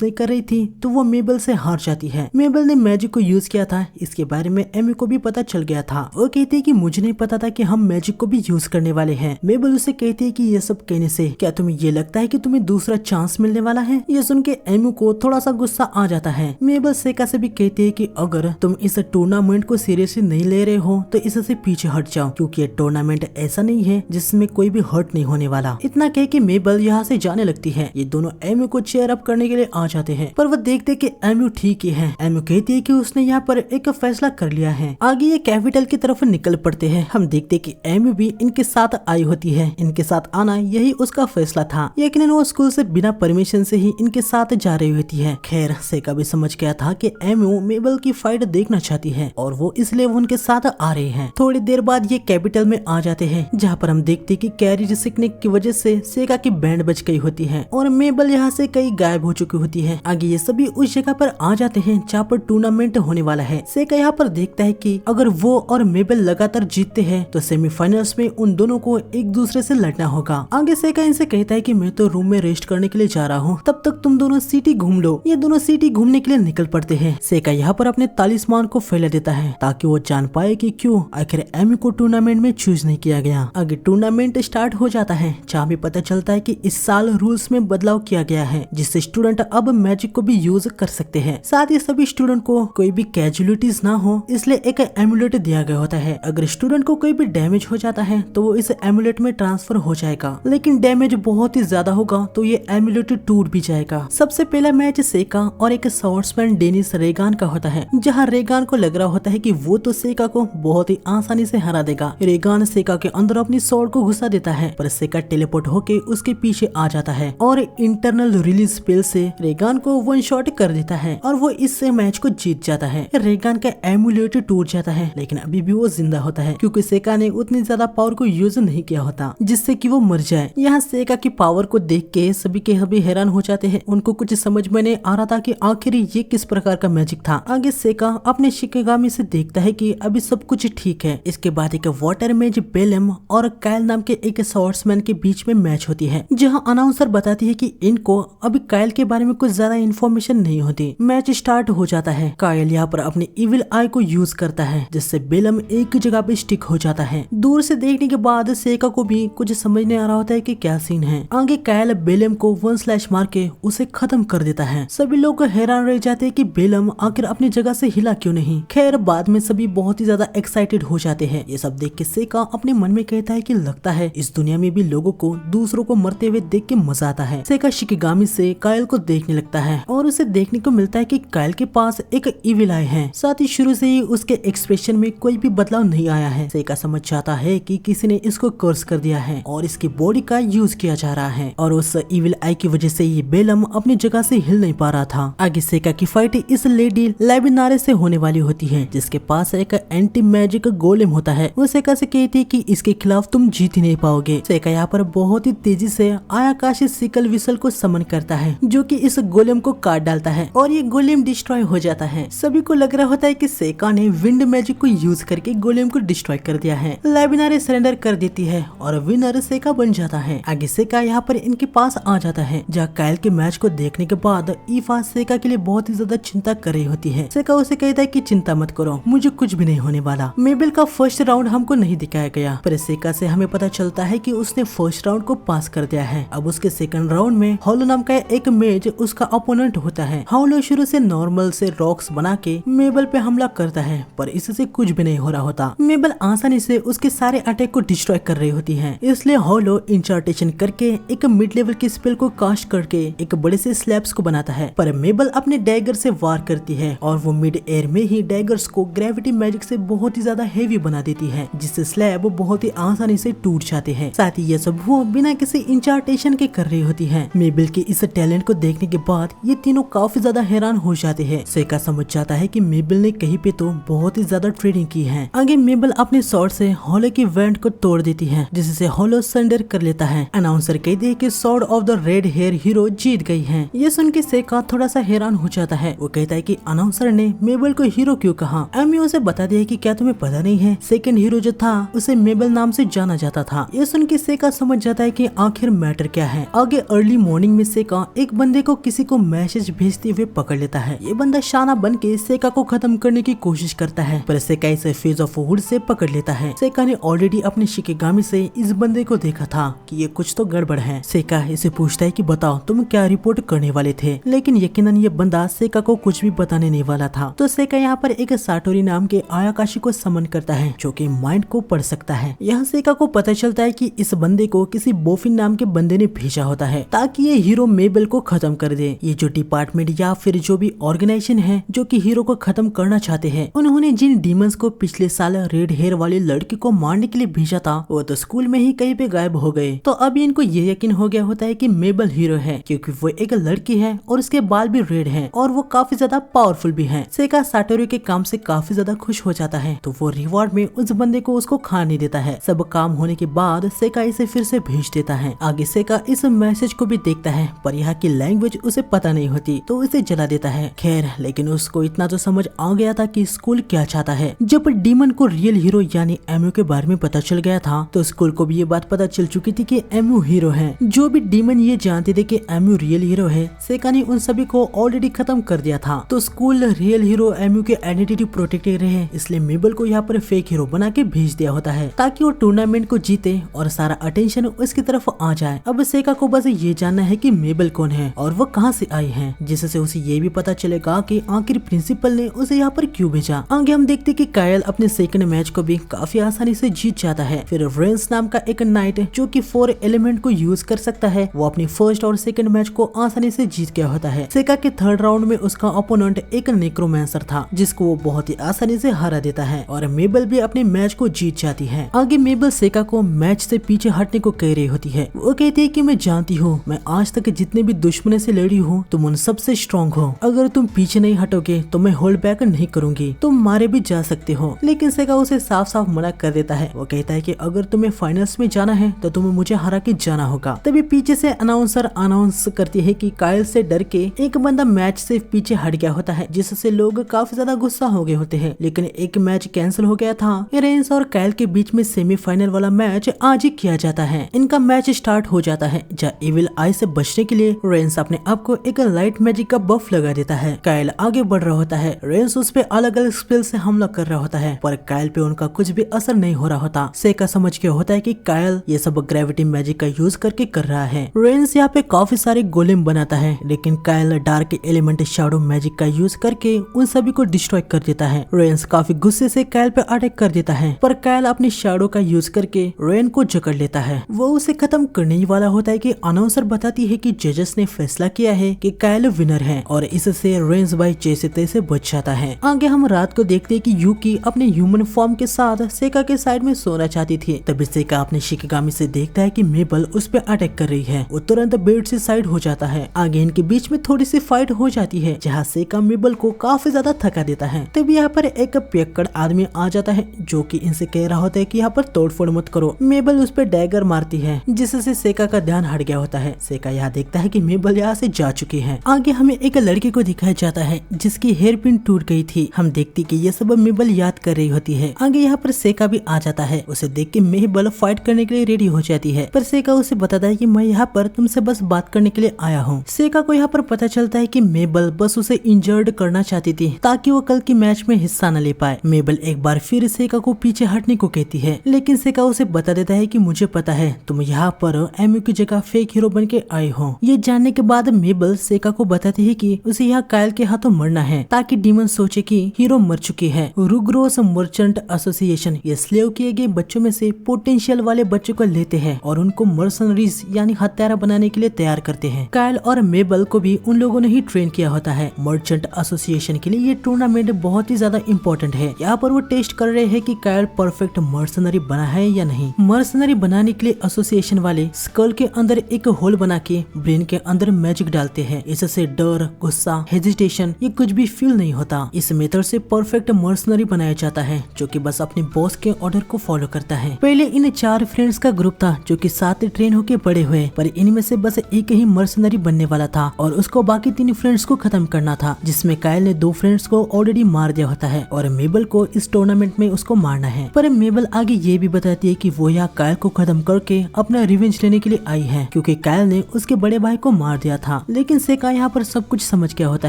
नहीं कर रही थी तो वो मेबल से हार जाती है। मेबल ने मैजिक को यूज किया था, इसके बारे में एमी को भी पता चल गया था। वो कहती है कि मुझे नहीं पता था कि हम मैजिक को भी यूज करने वाले हैं। मेबल उसे कहती है कि ये सब कहने से क्या तुम्हें ये लगता है कि तुम्हें दूसरा चांस मिलने वाला है। ये सुन के एमी को थोड़ा सा गुस्सा आ जाता है। मेबल सेका से भी कहती है कि अगर तुम इस टूर्नामेंट को सीरियसली नहीं ले रहे हो तो इससे पीछे हट जाओ, क्योंकि ये टूर्नामेंट ऐसा नहीं है जिसमें कोई भी हर्ट नहीं होने वाला। इतना कह के मेबल यहाँ से जाने लगती है। ये दोनों एमी को चेयर अप करने के लिए आ जाते हैं, पर वो देखते कि एमी ठीक ही है। एमी कहती है कि उसने यहाँ पर एक फैसला कर लिया है। आगे ये कैपिटल की तरफ निकल पड़ते हैं। हम देखते कि एमी भी इनके साथ आई होती है। इनके साथ आना यही उसका फैसला था, लेकिन वो स्कूल से बिना परमिशन से ही इनके साथ जा रही होती है। खैर सेका भी समझ गया था कि एमी मेबल की फाइट देखना चाहती है और वो इसलिए वो उनके साथ आ रहे हैं। थोड़ी देर बाद ये कैपिटल में आ जाते हैं, जहाँ पर हम देखते कि कैरेज सीखने की वजह से सेका की बैंड बज गई होती है और मेबल यहाँ से कहीं गायब हो चुकी होती है। आगे ये सभी उस जगह पर आ जाते हैं जहाँ पर टूर्नामेंट होने वाला है। सेका यहाँ पर देखता है कि अगर वो और मेबल लगातार जीतते हैं तो सेमीफाइनल्स में उन दोनों को एक दूसरे से लड़ना होगा। आगे सेका इनसे कहता है कि मैं तो रूम में रेस्ट करने के लिए जा रहा हूँ, तब तक तुम दोनों सिटी घूम लो। ये दोनों सिटी घूमने के लिए निकल पड़ते हैं। सेका यहाँ पर अपने तालिस्मान को फैला देता है ताकि वो जान पाए कि क्यों आखिर एमी को टूर्नामेंट में चूज नहीं किया गया। आगे टूर्नामेंट स्टार्ट हो जाता है, जहाँ भी पता चलता है कि इस साल रूल्स में बदलाव किया गया है, जिससे स्टूडेंट अब मैजिक को भी यूज कर सकते हैं। साथ ही सभी स्टूडेंट को कोई भी कैजुअलिटीज ना हो, इसलिए एक एमुलेट दिया गया होता है। अगर स्टूडेंट को कोई भी डैमेज हो जाता है तो वो इस एमुलेट में ट्रांसफर हो जाएगा, लेकिन डैमेज बहुत ही ज्यादा होगा तो ये एमुलेट टूट भी जाएगा। सबसे पहला मैच सेका और एक स्वॉर्ड्समैन डेनिस रेगान का होता है, जहाँ रेगान को लग रहा होता है कि वो तो सेका को बहुत ही आसानी से हरा देगा। रेगान सेका के अंदर अपनी स्वॉर्ड को घुसा देता है, पर सेका टेलीपोर्ट होके उसके पीछे आ जाता है और इंटरनल रिलीज स्पेल से रेगान को वन शॉट कर देता है और वो इससे मैच को जीत जाता है। रेगान का एमुलेट टूट जाता है, लेकिन अभी भी वो जिंदा होता है क्योंकि सेका ने उतनी ज्यादा पावर को यूज नहीं किया होता जिससे कि वो मर जाए। यहाँ सेका की पावर को देख के सभी के सभी हैरान हो जाते हैं। उनको कुछ समझ में नहीं आ रहा था कि आखिर ये किस प्रकार का मैजिक था। आगे सेका अपने शिकेगामी से देखता है कि अभी सब कुछ ठीक है। इसके बाद एक वाटर मेज बेलम और कायल नाम के एक स्वॉर्ड्समैन के बीच में मैच होती है, जहाँ अनाउंसर बताती है कि इनको अभी कायल के बारे में कुछ ज्यादा इन्फॉर्मेशन नहीं होती। मैच स्टार्ट हो जाता है। कायल यहाँ पर अपनी इविल आई को यूज करता है, जिससे बेलम एक जगह पे स्टिक हो जाता है। दूर से देखने के बाद सेका को भी कुछ समझ नहीं आ रहा होता है कि क्या सीन है। आगे कायल बेलम को 1 स्लैश मार के उसे खत्म कर देता है। सभी लोग हैरान रह जाते हैं कि बेलम आखिर अपनी जगह से हिला क्यों नहीं। खैर बाद में सभी बहुत ही ज्यादा एक्साइटेड हो जाते हैं। ये सब देख के सेका अपने मन में कहता है कि लगता है इस दुनिया में भी लोगों को दूसरों को मरते हुए देख के मजा आता है। सेका शिकिगामी से कायल को देखने लगता है और उसे देखने को मिलता है कि कायल के पास एक इविल आई है। साथ ही शुरू से ही उसके एक्सप्रेशन में कोई भी बदलाव नहीं आया है। सेका समझ जाता है कि किसी ने इसको कर्स कर दिया है और इसकी बॉडी का यूज किया जा रहा है और उस इविल आई की वजह से ये बेलम अपनी जगह से हिल नहीं पा रहा था। आगे सेका की फाइट इस लेडी लेबिनारे से होने वाली होती है, जिसके पास एक एंटी मैजिक गोलेम होता है। वो सेका से कहती है कि इसके खिलाफ तुम जीत ही नहीं पाओगे। सेका यहाँ पर बहुत ही तेजी से आयाकाशी सिकल विसल को समन करता है, जो कि इस गोलेम को काट डालता है और ये गोलेम डिस्ट्रॉय हो जाता है। सभी को लग रहा होता है कि सेका ने विंड मैजिक को यूज करके गोलेम को डिस्ट्रॉय कर दिया है। लेबिनारे सरेंडर कर देती है और विनर सेका बन जाता है। आगे सेका यहाँ पर इनके पास आ जाता है, जहाँ कायल के मैच को देखने के बाद ईफा सेका के लिए बहुत ही ज्यादा चिंता कर रही होती है। सेका उसे कहता है कि चिंता मत करो, मुझे कुछ भी नहीं होने वाला। मेबल का फर्स्ट राउंड हमको नहीं दिखाया गया, पर सेका से हमें पता चलता है कि उसने फर्स्ट राउंड को पास कर दिया है। अब उसके सेकंड राउंड में हॉलो नाम का एक मेज उसका ओपोनेंट होता है। हॉलो शुरू से नॉर्मल से रॉक्स बना के मेबल पे हमला करता है, पर इससे कुछ भी नहीं हो रहा होता। मेबल आसानी से उसके सारे अटैक को डिस्ट्रॉय कर रही होती है, इसलिए हॉलो इंचार्टेशन करके एक मिड लेवल की स्पेल को कास्ट करके एक बड़े से स्लैब्स को बनाता है। पर मेबल अपने डैगर से वार करती है और वो मिड एयर में ही डैगर्स को ग्रेविटी मैजिक से बहुत ही ज्यादा हेवी बना देती है, जिससे स्लैब बहुत ही आसानी से टूट जाते हैं। साथ ही ये सब वो बिना किसी इंचार्टेशन के कर रही होती है। मेबल के इस टैलेंट को देखने के बाद ये तीनों काफी ज्यादा हैरान हो जाते हैं। सेका समझ जाता है कि मेबल ने कहीं पे तो बहुत ही ज्यादा ट्रेनिंग की है। आगे मेबल अपने स्वॉर्ड से हॉलो की वेंट को तोड़ देती है, जिससे हॉलो सरेंडर कर लेता है। अनाउंसर कहती है कि sword of the red hair hero जीत गई है। ये सुन के सेका थोड़ा सा हैरान हो जाता है। वो कहता है कि अनाउंसर ने मेबल को हीरो क्यों कहा। एमी उसे बता दिया कि क्या तुम्हें पता नहीं है, सेकंड हीरो जो था उसे मेबल नाम से जाना जाता था। ये सुन के सेका समझ जाता है कि आखिर मैटर क्या है। आगे अर्ली मॉर्निंग में सेका एक बंदे को किसी को मैसेज भेजते हुए पकड़ लेता है। ये बंदा शाना बन के सेका को खत्म करने की कोशिश करता है, पर सेका इसे फेज ऑफ वुड से पकड़ लेता है। सेका ने ऑलरेडी अपने शिकेगामी से इस बंदे को देखा था कि ये कुछ तो गड़बड़ है। सेका इसे पूछता है कि बताओ तुम क्या रिपोर्ट करने वाले थे, लेकिन यकीनन ये बंदा सेका को कुछ भी बताने नहीं वाला था। तो सेका यहाँ पर एक साटोरी नाम के आयाकाशी को समन करता है जो कि माइंड को पढ़ सकता है। यहाँ सेका को पता चलता है कि इस बंदे को किसी बोफिन नाम के बंदे ने भेजा होता है ताकि ये हीरो मेबल को खत्म कर दे। ये जो डिपार्टमेंट या फिर जो भी ऑर्गेनाइजेशन है जो कि हीरो को खत्म करना चाहते हैं, उन्होंने जिन डीमंस को पिछले साल रेड हेयर वाली लड़की को मारने के लिए भेजा था वो तो स्कूल में ही कहीं पे गायब हो गए। तो अभी इनको ये यकीन हो गया होता है कि मेबल हीरो है क्योंकि वो एक लड़की है और उसके बाल भी रेड हैं और वो काफी ज्यादा पावरफुल भी है। सेका साटोरी के काम से काफी ज्यादा खुश हो जाता है, तो वो रिवॉर्ड में उस बंदे को उसको खाने देता है। सब काम होने के बाद सेका इसे फिर से भेज देता है। आगे सेका इस मैसेज को भी देखता है पर यहाँ की लैंग्वेज उसे पता नहीं होती तो इसे जला देता है। खैर लेकिन उसको इतना तो समझ आ गया था कि स्कूल क्या चाहता है। जब डीमन को रियल हीरो यानी एमयू के बारे में पता चल गया था तो स्कूल को भी ये बात पता चल चुकी थी कि एमयू हीरो है। जो भी डीमन ये जानते थे कि एमयू रियल हीरो है, सेका ने उन सभी को ऑलरेडी खत्म कर दिया था। तो स्कूल रियल हीरो एमयू के आइडेंटिटी प्रोटेक्टेड रहे, इसलिए मेबल को यहाँ पर फेक हीरो बना के भेज दिया होता है ताकि वो टूर्नामेंट को जीते और सारा अटेंशन उसकी तरफ आ जाए। अब सेका को बस ये जानना है कि मेबल कौन है और वो कहाँ से आई है, जिससे उसे ये भी पता चलेगा कि आखिर प्रिंसिपल ने उसे यहाँ पर क्यों भेजा। आगे हम देखते कि कायल अपने सेकंड मैच को भी काफी आसानी से जीत जाता है। फिर रेंस नाम का एक नाइट जो कि 4 एलिमेंट को यूज कर सकता है, वो अपनी फर्स्ट और सेकंड मैच को आसानी से जीत गया होता है। सेका के थर्ड राउंड में उसका ओपोनेंट एक नेक्रोमैंसर था जिसको वो बहुत ही आसानी से हरा देता है और मेबल भी अपने मैच को जीत जाती है। आगे मेबल सेका को मैच से पीछे हटने को कह रही होती है। वो कहती है कि मैं जानती हूँ मैं आज तक जितने भी दुश्मनों से लड़ी हूँ तुम उन सबसे स्ट्रॉन्ग हो, अगर तुम पीछे नहीं हटोगे तो मैं होल्ड बैक नहीं करूंगी, तुम मारे भी जा सकते हो। लेकिन सेका उसे साफ साफ मना कर देता है। वो कहता है कि अगर तुम्हें फाइनल्स में जाना है तो तुम्हें मुझे हरा के जाना होगा। तभी पीछे से अनाउंसर अनाउंस करती है कि कायल से डर के एक बंदा मैच से पीछे हट गया होता है, जिससे लोग काफी ज्यादा गुस्सा हो गए होते हैं। लेकिन एक मैच कैंसिल हो गया था। रेंस और कायल के बीच में सेमीफाइनल वाला मैच आज ही किया जाता है। इनका मैच स्टार्ट हो जाता है जहाँ इविल आई से बचने के लिए रेंस अपने आप को एक लाइट मैजिक का बफ लगा देता है। कायल आगे बढ़ रहा होता है, रेंस उस पे अलग अलग स्पेल से हमला कर रहा होता है पर कायल पे उनका कुछ भी असर नहीं हो रहा होता। सेका समझ के होता है कि कायल ये सब ग्रेविटी मैजिक का यूज करके कर रहा है। रेंस यहाँ पे काफी सारे गोलेम बनाता है लेकिन कायल डार्क एलिमेंट शैडो मैजिक का यूज करके उन सभी को डिस्ट्रॉय कर देता है। रेंस काफी गुस्से से कायल पे अटैक कर देता है पर कायल अपनी शैडो का यूज करके रेन को जकड़ लेता है। वो उसे खत्म करने ही वाला होता है कि अनाउंसर बताती है कि जजेस ने फैसला किया है कि कायल विनर है और इससे रेंस बाई जैसे तैसे बच जाता है। आगे हम रात को देखते हैं कि यूकी अपने ह्यूमन फॉर्म के साथ सेका के साइड में सोना चाहती थी। तभी सेका अपने शिकेगामी से देखता है कि मेबल उस पे अटैक कर रही है। वो तुरंत बेड से साइड हो जाता है। आगे इनके बीच में थोड़ी सी फाइट हो जाती है जहाँ सेका मेबल को काफी ज्यादा थका देता है। तभी यहाँ पर एक पियक्कड़ आदमी आ जाता है जो कि इनसे कह रहा होता है कि यहाँ पर तोड़फोड़ मत करो। मेबल उस पे डैगर मारती है जिससे सेका का ध्यान हट गया होता है। सेका यहाँ देखता है कि मेबल यहाँ से जा चुकी है। आगे हमें एक लड़के को दिखाया जाता है जिसकी हेयर पिन टूट गई थी। हम देखती कि ये सब मेबल याद कर रही होती है। आगे यहाँ पर सेका भी आ जाता है। उसे देख के मेबल फाइट करने के लिए रेडी हो जाती है पर सेका उसे बताता है कि मैं यहाँ पर तुमसे बस बात करने के लिए आया हूँ। सेका को यहाँ पर पता चलता है कि मेबल बस उसे इंजर्ड करना चाहती थी ताकि वो कल की मैच में हिस्सा न ले पाए। मेबल एक बार फिर सेका को पीछे हटने को कहती है लेकिन सेका उसे बता देता है कि मुझे पता है तुम यहाँ पर एमयू की जगह फेक हीरो बन के आए हो। ये जानने के बाद मेबल सेका को बताती है कि उसे यहाँ कायल के हाथों मरना है ताकि डीमन सोचे कि हीरो मर चुकी है। रुग्रोस मर्चेंट एसोसिएशन ये स्लेव किए गए बच्चों में से पोटेंशियल वाले बच्चों को लेते हैं और उनको मर्सनरीज यानी हत्यारा बनाने के लिए तैयार करते हैं। कायल और मेबल को भी उन लोगों ने ही ट्रेन किया होता है। मर्चेंट एसोसिएशन के लिए ये टूर्नामेंट बहुत ही ज्यादा इम्पोर्टेंट है। यहाँ पर वो टेस्ट कर रहे हैं कि कायल परफेक्ट मर्सनरी बना है या नहीं। मर्सनरी बनाने के लिए एसोसिएशन वाले स्कल के अंदर एक होल बना के ब्रेन के अंदर मैजिक डालते हैं। इससे डर, गुस्सा, हेजिटेशन ये कुछ भी फील नहीं होता। इस मेथड से परफेक्ट मर्सनरी बनाया जाता है जो कि बस अपने बॉस के ऑर्डर को फॉलो करता है। पहले इन 4 फ्रेंड्स का ग्रुप था जो कि साथ ट्रेन होके बड़े हुए पर इनमें से बस एक ही मर्सनरी बनने वाला था और उसको बाकी 3 फ्रेंड्स को खत्म करना था, जिसमें कायल ने 2 फ्रेंड्स को ऑलरेडी मार दिया होता है और मेबल को इस टूर्नामेंट में उसको मारना है। पर मेबल आगे ये भी बताती है कि वो यहाँ कायल को खत्म करके अपना रिवेंज लेने के लिए आई है, क्योंकि कायल ने उसके बड़े भाई को मार दिया था। लेकिन सेका यहाँ पर सब कुछ समझ गया होता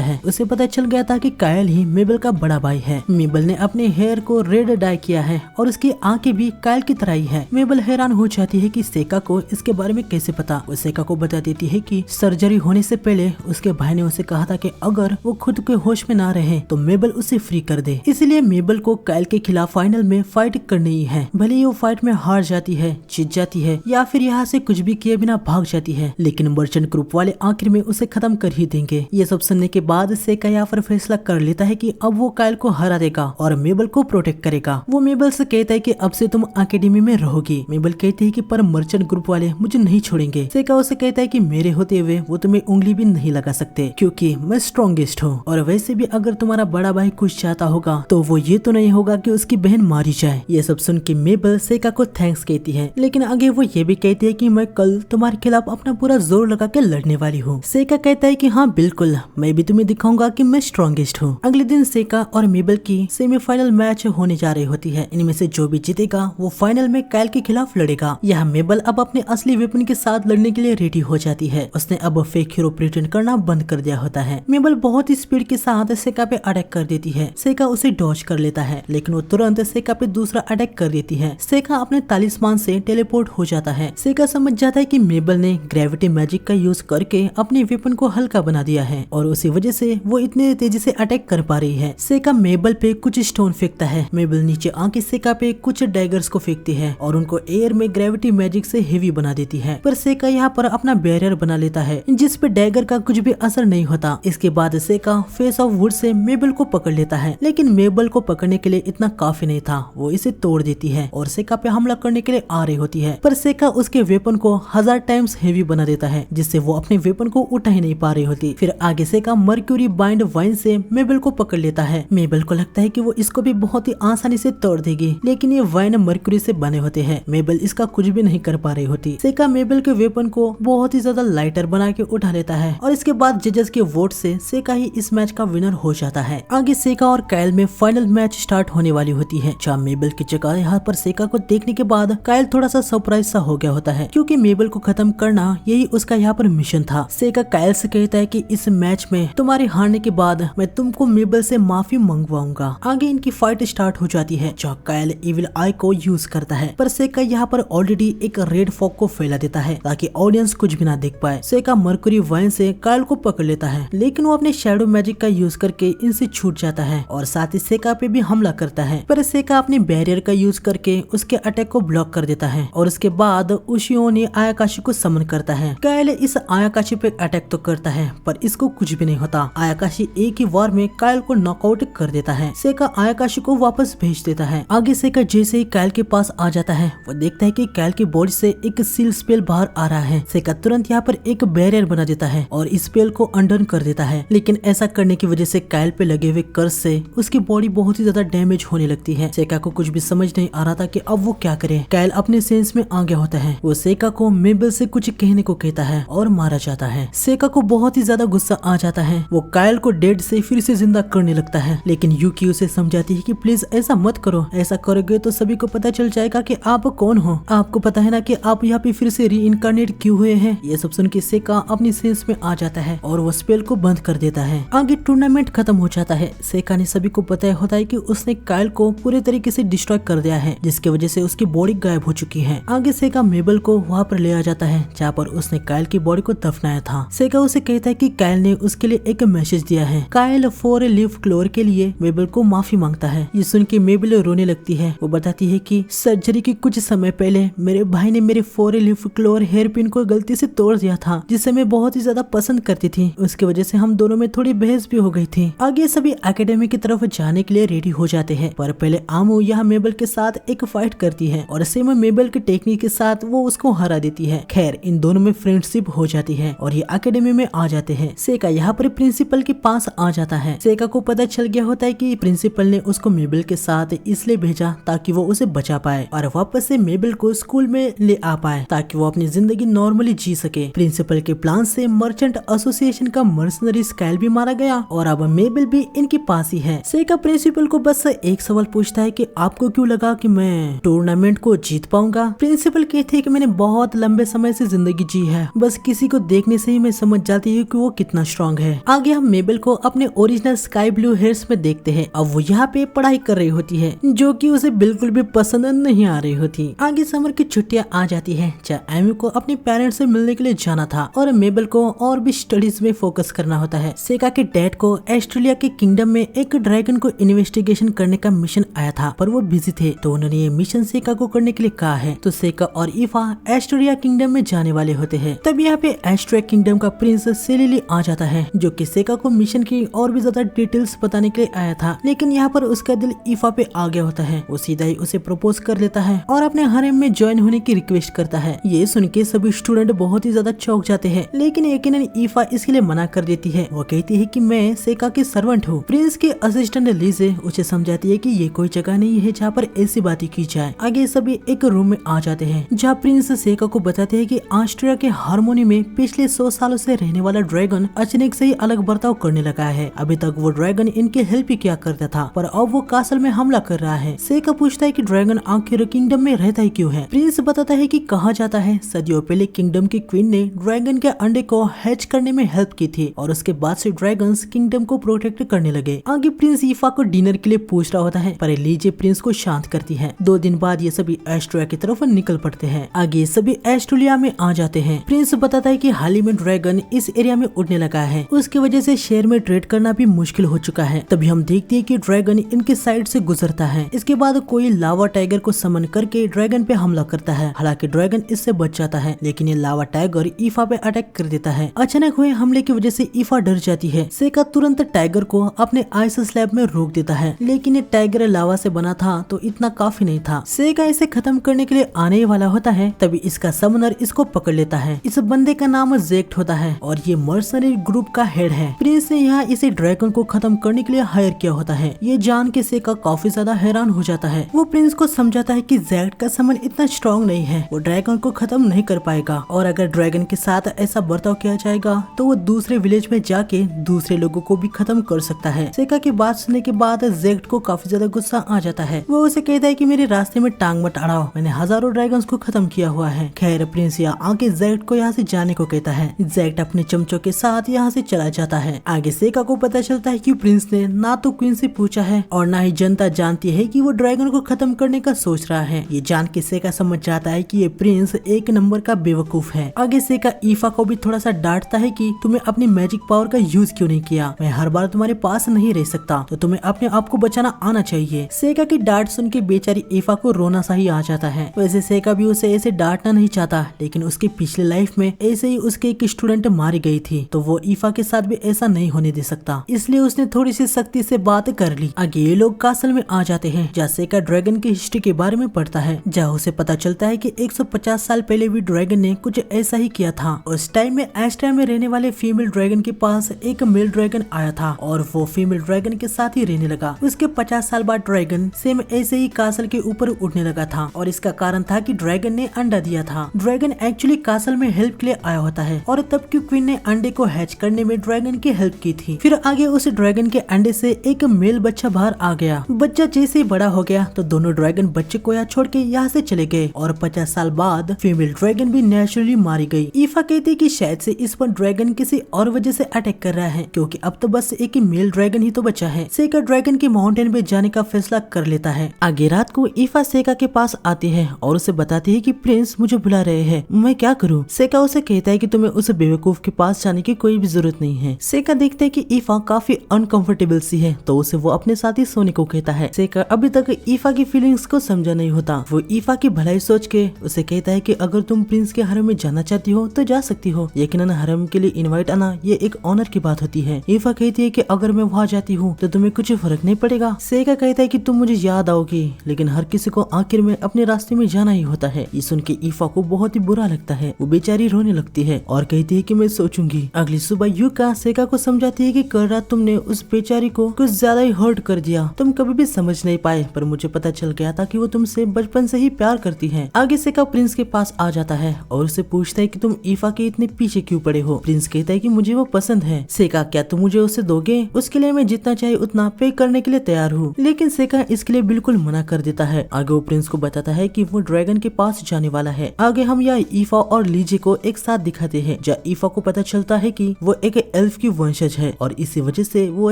है। उसे पता चल गया था कि कायल ही मेबल का बड़ा भाई है। मेबल ने अपने हेयर को रेड डाई किया है और उसकी आंखें भी कायल की तरह ही है। मेबल हैरान हो जाती है कि सेका को इसके बारे में कैसे पता। वो सेका को बता देती है कि सर्जरी होने से पहले उसके भाई ने उसे कहा था कि अगर वो खुद के होश में ना रहे तो मेबल उसे फ्री कर दे। इसलिए मेबल को कायल के खिलाफ फाइनल में फाइट करनी ही है। भले ही वो फाइट में हार जाती है, जीत जाती है या फिर यहाँ से कुछ भी किए बिना भाग जाती है, लेकिन मर्चेंट ग्रुप वाले आखिर में उसे खत्म कर ही देंगे। ये सब सुनने के बाद सेका यहाँ पर फैसला कर लेता है कि अब वो कायल को हरा देगा और मेबल को प्रोटेक्ट करेगा। वो मेबल से कहता है कि अब से तुम अकेडमी में रहोगी। मेबल कहती है कि पर मर्चेंट ग्रुप वाले मुझे नहीं छोड़ेंगे। सेका उसे कहता है कि मेरे होते हुए वो तुम्हें उंगली भी नहीं लगा सकते, क्योंकि मैं स्ट्रॉन्गेस्ट हूँ। और वैसे भी अगर तुम्हारा बड़ा भाई कुछ चाहता होगा तो वो ये तो नहीं होगा कि उसकी बहन मारी जाए। ये सब सुन के मेबल सेका को थैंक्स कहती है, लेकिन आगे वो ये भी कहती है कि मैं कल तुम्हारे खिलाफ अपना पूरा जोर लगा के लड़ने वाली हूँ। सेका कहता है कि हाँ बिल्कुल, मैं भी तुम्हें दिखाऊंगा कि मैं स्ट्रॉन्गेस्ट हूँ। अगले दिन सेका और मेबल की सेमीफाइनल मैच होने जा रही होती है। इनमें से जो भी जीतेगा वो फाइनल में कायल के खिलाफ लड़ेगा। यह मेबल अब अपने असली वेपन के साथ लड़ने के लिए रेडी हो जाती है। उसने अब फेक हीरो प्रिटेंड करना बंद कर दिया होता है। मेबल बहुत ही स्पीड के साथ सेका पे अटैक कर देती है। सेका उसे डॉज कर लेता है, लेकिन वो तुरंत सेका पे दूसरा अटैक कर देती है। सेका अपने तालिस्मान से टेलीपोर्ट हो जाता है। सेका समझ जाता है कि मेबल ने ग्रेविटी मैजिक का यूज करके अपने वेपन को हल्का बना दिया है और उसी वजह से वो इतने तेजी से अटैक कर पा रही है। सेका मेबल पे कुछ स्टोन फेंकता है। मेबल नीचे आके सेका पे कुछ डैगर्स को फेंकती है और उनको एयर में ग्रेविटी मैजिक से हेवी बना देती है। पर सेका यहाँ पर अपना बैरियर बना लेता है जिस पे डैगर का कुछ भी असर नहीं होता। इसके बाद सेका फेस ऑफ वुड से मेबल को पकड़ लेता है, लेकिन मेबल को पकड़ने के लिए इतना काफी नहीं था। वो इसे तोड़ देती है और सेका पे हमला करने के लिए आ रही होती है, पर सेका उसके वेपन को 1000 टाइम्स हेवी बना देता है, जिससे वो अपने वेपन को उठा ही नहीं पा रही होती। फिर आगे सेका मर्क्यूरी बाइंड वाइन से मेबल को पकड़ लेता है। मेबल को लगता है कि वो इसको भी बहुत ही आसानी से तोड़ देगी, लेकिन ये वाइन मर्क्यूरी से बने होते हैं। मेबल इसका कुछ भी नहीं कर पा रही होती। सेका मेबल के वेपन को बहुत ही ज्यादा लाइटर बना के उठा लेता है और इसके बाद जजेस के वोट से सेका ही इस मैच का विनर हो जाता है। आगे सेका और कायल में फाइनल मैच स्टार्ट होने वाली होती है, जहाँ मेबल की जगह यहाँ पर सेका को देखने के बाद कायल थोड़ा सा सरप्राइज सा हो गया होता है, क्योंकि मेबल को खत्म करना यही उसका यहाँ पर मिशन था। सेका कायल से कहता है कि इस मैच में तुम्हारे हारने के बाद मैं तुमको मेबल से माफी मंगवाऊंगा। आगे इनकी फाइट स्टार्ट हो जाती है, जहाँ कायल इविल आई को यूज करता है, पर सेका यहाँ पर ऑलरेडी एक रेड फॉग को फैला देता है ताकि ऑडियंस कुछ भी ना देख पाए। सेका मर्क्यूरी वाइन से कायल को पकड़ लेता है, लेकिन वो अपने शैडो मैजिक का यूज करके इनसे छूट जाता है और साथ ही सेका पे भी हमला करता है, पर सेका अपने बैरियर का यूज करके उसके अटैक को ब्लॉक कर देता है और उसके बाद उशियो ने आयाकाशी को समन करता है। कायल इस आयाकाशी पे अटैक तो करता है, पर इसको कुछ भी नहीं होता। आयाकाशी एक ही वार में कायल को नॉकआउट कर देता है। सेका आयाकाशी को वापस भेज देता है। आगे सेका जैसे ही कायल के पास आ जाता है, वो देखता है कि कायल की बॉडी से एक सील स्पेल बाहर आ रहा है। सेका तुरंत यहाँ पर एक बैरियर बना देता है और इस स्पेल को अंडर कर देता है, लेकिन ऐसा करने की वजह से कायल पे लगे हुए कर्स से उसकी बॉडी बहुत ही ज्यादा डैमेज होने लगती है। सेका को कुछ भी समझ नहीं आ रहा था कि अब वो क्या करे। कायल अपने सेंस में आ गया होता है। वो सेका को मेबल से कुछ कहने को कहता है और मारा जाता है। सेका को बहुत ही ज्यादा गुस्सा आ जाता है। वो कायल को डेड से फिर से जिंदा करने लगता है, लेकिन यूकी उसे समझाती है कि प्लीज ऐसा मत करो, ऐसा करोगे तो सभी को पता चल जाएगा कि आप कौन हो। आपको पता है ना कि आप यहाँ पे फिर से रीइंकारनेट क्यों हुए हैं। ये सब सुन के सेका अपनी सेंस में आ जाता है और वो स्पेल को बंद कर देता है। आगे टूर्नामेंट खत्म हो जाता है। सेका ने सभी को पता होता है कि उसने कायल को पूरे तरीके से डिस्ट्रॉय कर दिया है, जिसकी वजह से उसकी बॉडी गायब हो चुकी है। आगे सेका मेबल को वहाँ पर ले आ जाता है जहाँ पर उसने कायल की बॉडी को दफनाया था। सेका उसे कहता है कि कायल ने उसके लिए एक मैसेज दिया है। कायल 4 लीफ क्लोर के लिए मेबल को माफी मांगता है। ये सुन के मेबल रोने लगती है। वो बताती है कि सर्जरी के कुछ समय पहले मेरे भाई ने मेरे 4 लीफ क्लोर हेयर पिन को गलती से तोड़ दिया था, जिसे मैं बहुत ही ज्यादा पसंद करती थी। उसकी वजह से हम दोनों में थोड़ी बहस भी हो गई थी। आगे सभी एकेडमी की तरफ जाने के लिए रेडी हो जाते हैं, पर पहले आमू यहाँ मेबल के साथ एक फाइट करती है और सेम मेबल के टेक्निक के साथ वो उसको हरा देती है। खैर इन दोनों में फ्रेंडशिप हो जाती है और ये एकेडमी में आ जाते हैं। सेका यहाँ पर प्रिंसिपल के पास आ जाता है। सेका को पता चल गया होता है कि प्रिंसिपल ने उसको मेबल के साथ इसलिए भेजा ताकि वो उसे बचा पाए और वापस से मेबल को स्कूल में ले आ पाए ताकि वो अपनी जिंदगी नॉर्मली जी सके। प्रिंसिपल के प्लान से मर्चेंट एसोसिएशन का मर्सनरी स्काइल भी मारा गया और अब मेबल भी इनके पास ही है। सेका प्रिंसिपल को बस एक सवाल पूछता है कि आपको क्यों लगा कि मैं मैं टूर्नामेंट को जीत पाऊंगा। प्रिंसिपल कहते हैं कि मैंने बहुत लंबे समय से जिंदगी जी है, बस किसी को देखने से ही मैं समझ जाती हूँ कि वो कितना स्ट्रांग है। आगे हम मेबल को अपने ओरिजिनल स्काई ब्लू हेयर्स में देखते हैं। अब वो यहाँ पे पढ़ाई कर रही होती है जो कि उसे बिल्कुल भी पसंद नहीं आ रही होती। आगे समर की छुट्टियां आ जाती है, जहाँ एमी को अपने पेरेंट्स से मिलने के लिए जाना था और मेबल को और भी स्टडीज में फोकस करना होता है। सेका के डैड को ऑस्ट्रेलिया के किंगडम में एक ड्रैगन को इन्वेस्टिगेशन करने का मिशन आया था, पर वो बिजी थे, तो उन्होंने ये मिशन सेका को करने के लिए कहा है। तो सेका और ईफा ऑस्ट्रेलिया किंगडम में जाने वाले होते हैं। तब यहाँ पे ऑस्ट्रेलिया किंगडम का प्रिंस सेलिली आ जाता है, जो कि सेका को मिशन की और भी ज्यादा डिटेल्स बताने के लिए आया था। लेकिन यहाँ पर उसका दिल ईफा पे आ गया होता है। वो सीधा ही उसे प्रपोज कर देता है और अपने हरेम में ज्वाइन होने की रिक्वेस्ट करता है। ये सुन के सभी स्टूडेंट बहुत ही ज्यादा चौंक जाते हैं, लेकिन यकीनन ईफा इसके लिए मना कर देती है। वो कहती है कि मैं सेका की सर्वेंट हूँ। प्रिंस की असिस्टेंट लीजे उसे समझाती है कि ये कोई जगह नहीं है जहाँ पर ऐसी बातें की जाए। आगे सभी एक रूम में आ जाते हैं, जहाँ प्रिंस सेका को बताते हैं कि ऑस्ट्रेलिया के हार्मोनी में पिछले 100 सालों से रहने वाला ड्रैगन अचानक से ही अलग बर्ताव करने लगा है। अभी तक वो ड्रैगन इनके हेल्प ही किया करता था, पर अब वो कासल में हमला कर रहा है। सेका पूछता है कि ड्रैगन आखिर किंगडम में रहता ही क्यों है। प्रिंस बताता है कि कहा जाता है सदियों पहले किंगडम की क्वीन ने ड्रैगन के अंडे को हैच करने में हेल्प की थी और उसके बाद से ड्रैगन्स किंगडम को प्रोटेक्ट करने लगे। आगे प्रिंस ईफा को डिनर के लिए पूछ रहा होता है, पर लीजे प्रिंस को शांत करती है। 2 दिन बाद ये सभी ऑस्ट्रेलिया की तरफ निकल पड़ते हैं। आगे सभी ऑस्ट्रेलिया में आ जाते हैं। प्रिंस बताता है कि हाल ही में ड्रैगन इस एरिया में उड़ने लगा है, उसकी वजह से शहर में ट्रेड करना भी मुश्किल हो चुका है। तभी हम देखते हैं कि ड्रैगन इनके साइड से गुजरता है। इसके बाद कोई लावा टाइगर को समन करके ड्रैगन पे हमला करता है। हालांकि ड्रैगन इससे बच जाता है, लेकिन ये लावा टाइगर ईफा पे अटैक कर देता है। अचानक हुए हमले की वजह से ईफा डर जाती है। सेका तुरंत टाइगर को अपने आइस स्लैब में रोक देता है, लेकिन ये टाइगर लावा से बना था तो इतना काफी नहीं था। सेका इसे खत्म करने के लिए आने ही वाला होता है, तभी इसका समनर इसको पकड़ लेता है। इस बंदे का नाम जेक्ट होता है और ये मर्सनरी ग्रुप का हेड है। प्रिंस ने यहाँ इसे ड्रैगन को खत्म करने के लिए हायर किया होता है। ये जान के सेका काफी ज्यादा हैरान हो जाता है। वो प्रिंस को समझाता है कि जेक्ट का समन इतना स्ट्रॉन्ग नहीं है, वो ड्रैगन को खत्म नहीं कर पाएगा, और अगर ड्रैगन के साथ ऐसा बर्ताव किया जाएगा तो वो दूसरे विलेज में जाके दूसरे लोगों को भी खत्म कर सकता है। सेका की बात सुनने के बाद जेक्ट को काफी ज्यादा गुस्सा आ जाता है। वो उसे कहता है कि मेरे रास्ते में टांग मत अड़ाओ, मैंने हजारों ड्रैगन्स को खत्म किया हुआ है। खैर प्रिंस यहाँ आके जेक्ट को यहाँ से जाने को कहता है। जेक्ट अपने चमचों के साथ यहाँ से चला जाता है। आगे सेका को पता चलता है कि प्रिंस ने ना तो क्वीन से पूछा है और ना ही जनता जानती है कि वो ड्रैगन को खत्म करने का सोच रहा है। ये जान के सेका समझ जाता है कि ये प्रिंस एक नंबर का बेवकूफ है। आगे सेका ईफा को भी थोड़ा सा डांटता है कि तुम्हें अपनी मैजिक पावर का यूज क्यों नहीं किया, मैं हर बार तुम्हारे पास नहीं रह सकता, तो तुम्हें अपने आप को बचाना आना चाहिए। सेका की डांट सुन के बेचारी ईफा को रोना सा ही आ जाता है। वैसे सेका भी उसे ऐसे डांटना नहीं चाहता, लेकिन उसके पिछले लाइफ में ऐसे ही उसके एक स्टूडेंट मारी गई थी, तो वो ईफा के साथ भी ऐसा नहीं होने दे सकता, इसलिए उसने थोड़ी सी सख्ती से बात कर ली। आगे ये लोग कासल में आ जाते हैं, जहाँ सेका ड्रैगन की हिस्ट्री के बारे में पढ़ता है, जहाँ उसे पता चलता है कि 150 साल पहले भी ड्रैगन ने कुछ ऐसा ही किया था। उस टाइम में एस्ट्रा में रहने वाले फीमेल ड्रैगन के पास एक मेल ड्रैगन आया था और वो फीमेल ड्रैगन के साथ ही रहने लगा। उसके 50 साल बाद ड्रैगन सेम ऐसे ही कासल के ऊपर उड़ने लगा था, और इसका कारण था कि ड्रैगन ने अंडा दिया था। ड्रैगन एक्चुअली कासल में हेल्प के लिए आया होता है, और तब की क्वीन ने अंडे को हैच करने में ड्रैगन की हेल्प की थी। फिर आगे उस ड्रैगन के अंडे से एक मेल बच्चा बाहर आ गया। बच्चा जैसे ही बड़ा हो गया तो दोनों ड्रैगन बच्चे को यहाँ छोड़ के यहाँ से चले गए, और 50 साल बाद फीमेल ड्रैगन भी नेचुरली मारी गई। ईफा कहती कि शायद से इस पर ड्रैगन किसी और वजह से अटैक कर रहा है, क्योंकि अब तो बस एक ही मेल ड्रैगन ही तो बचा है। सेका ड्रैगन के माउंटेन पे जाने का फैसला कर लेता है। आगे रात को ईफा सेका के पास आती है और उसे बताती है कि प्रिंस मुझे बुला रहे हैं, मैं क्या करूं? सेका उसे कहता है कि तुम्हें उस बेवकूफ के पास जाने की कोई भी जरूरत नहीं है। सेका देखते है कि ईफा काफी अनकंफर्टेबल सी है, तो उसे वो अपने साथ ही सोने को कहता है। सेका अभी तक ईफा की फीलिंग्स को समझा नहीं होता। वो ईफा की भलाई सोच के उसे कहता है कि अगर तुम प्रिंस के हरम में जाना चाहती हो तो जा सकती हो, यकीनन हरम के लिए इनवाइट आना ये एक ऑनर की बात होती है। ईफा कहती है कि अगर मैं वहाँ जाती हूँ तो तुम्हें कुछ फर्क नहीं पड़ेगा। सेका कहता है कि तुम मुझे याद आओगी, लेकिन हर किसी को आखिर में अपने रास्ते में जाना ही होता है। ये सुन के ईफा को बहुत ही बुरा लगता है। वो बेचारी रोने लगती है और कहती है कि मैं सोचूंगी। अगली सुबह यूका सेका को समझाती है कि कल रात तुमने उस बेचारी को कुछ ज्यादा ही हर्ट कर दिया, तुम कभी भी समझ नहीं पाए, पर मुझे पता चल गया था कि वो तुमसे बचपन से ही प्यार करती है। आगे सेका प्रिंस के पास आ जाता है और उससे पूछता है कि तुम ईफा के इतने पीछे क्यों पड़े हो? प्रिंस कहता है कि मुझे वो पसंद है। सेका क्या तुम मुझे उसे दोगे? उसके लिए मैं जितना चाहे उतना पे करने के लिए तैयार हूँ। लेकिन सेका इसके लिए बिल्कुल मना कर देता होता है। आगे वो प्रिंस को बताता है कि वो ड्रैगन के पास जाने वाला है। आगे हम यहाँ ईफा और लीजे को एक साथ दिखाते हैं, जहाँ ईफा को पता चलता है कि वो एक एल्फ की वंशज है और इसी वजह से वो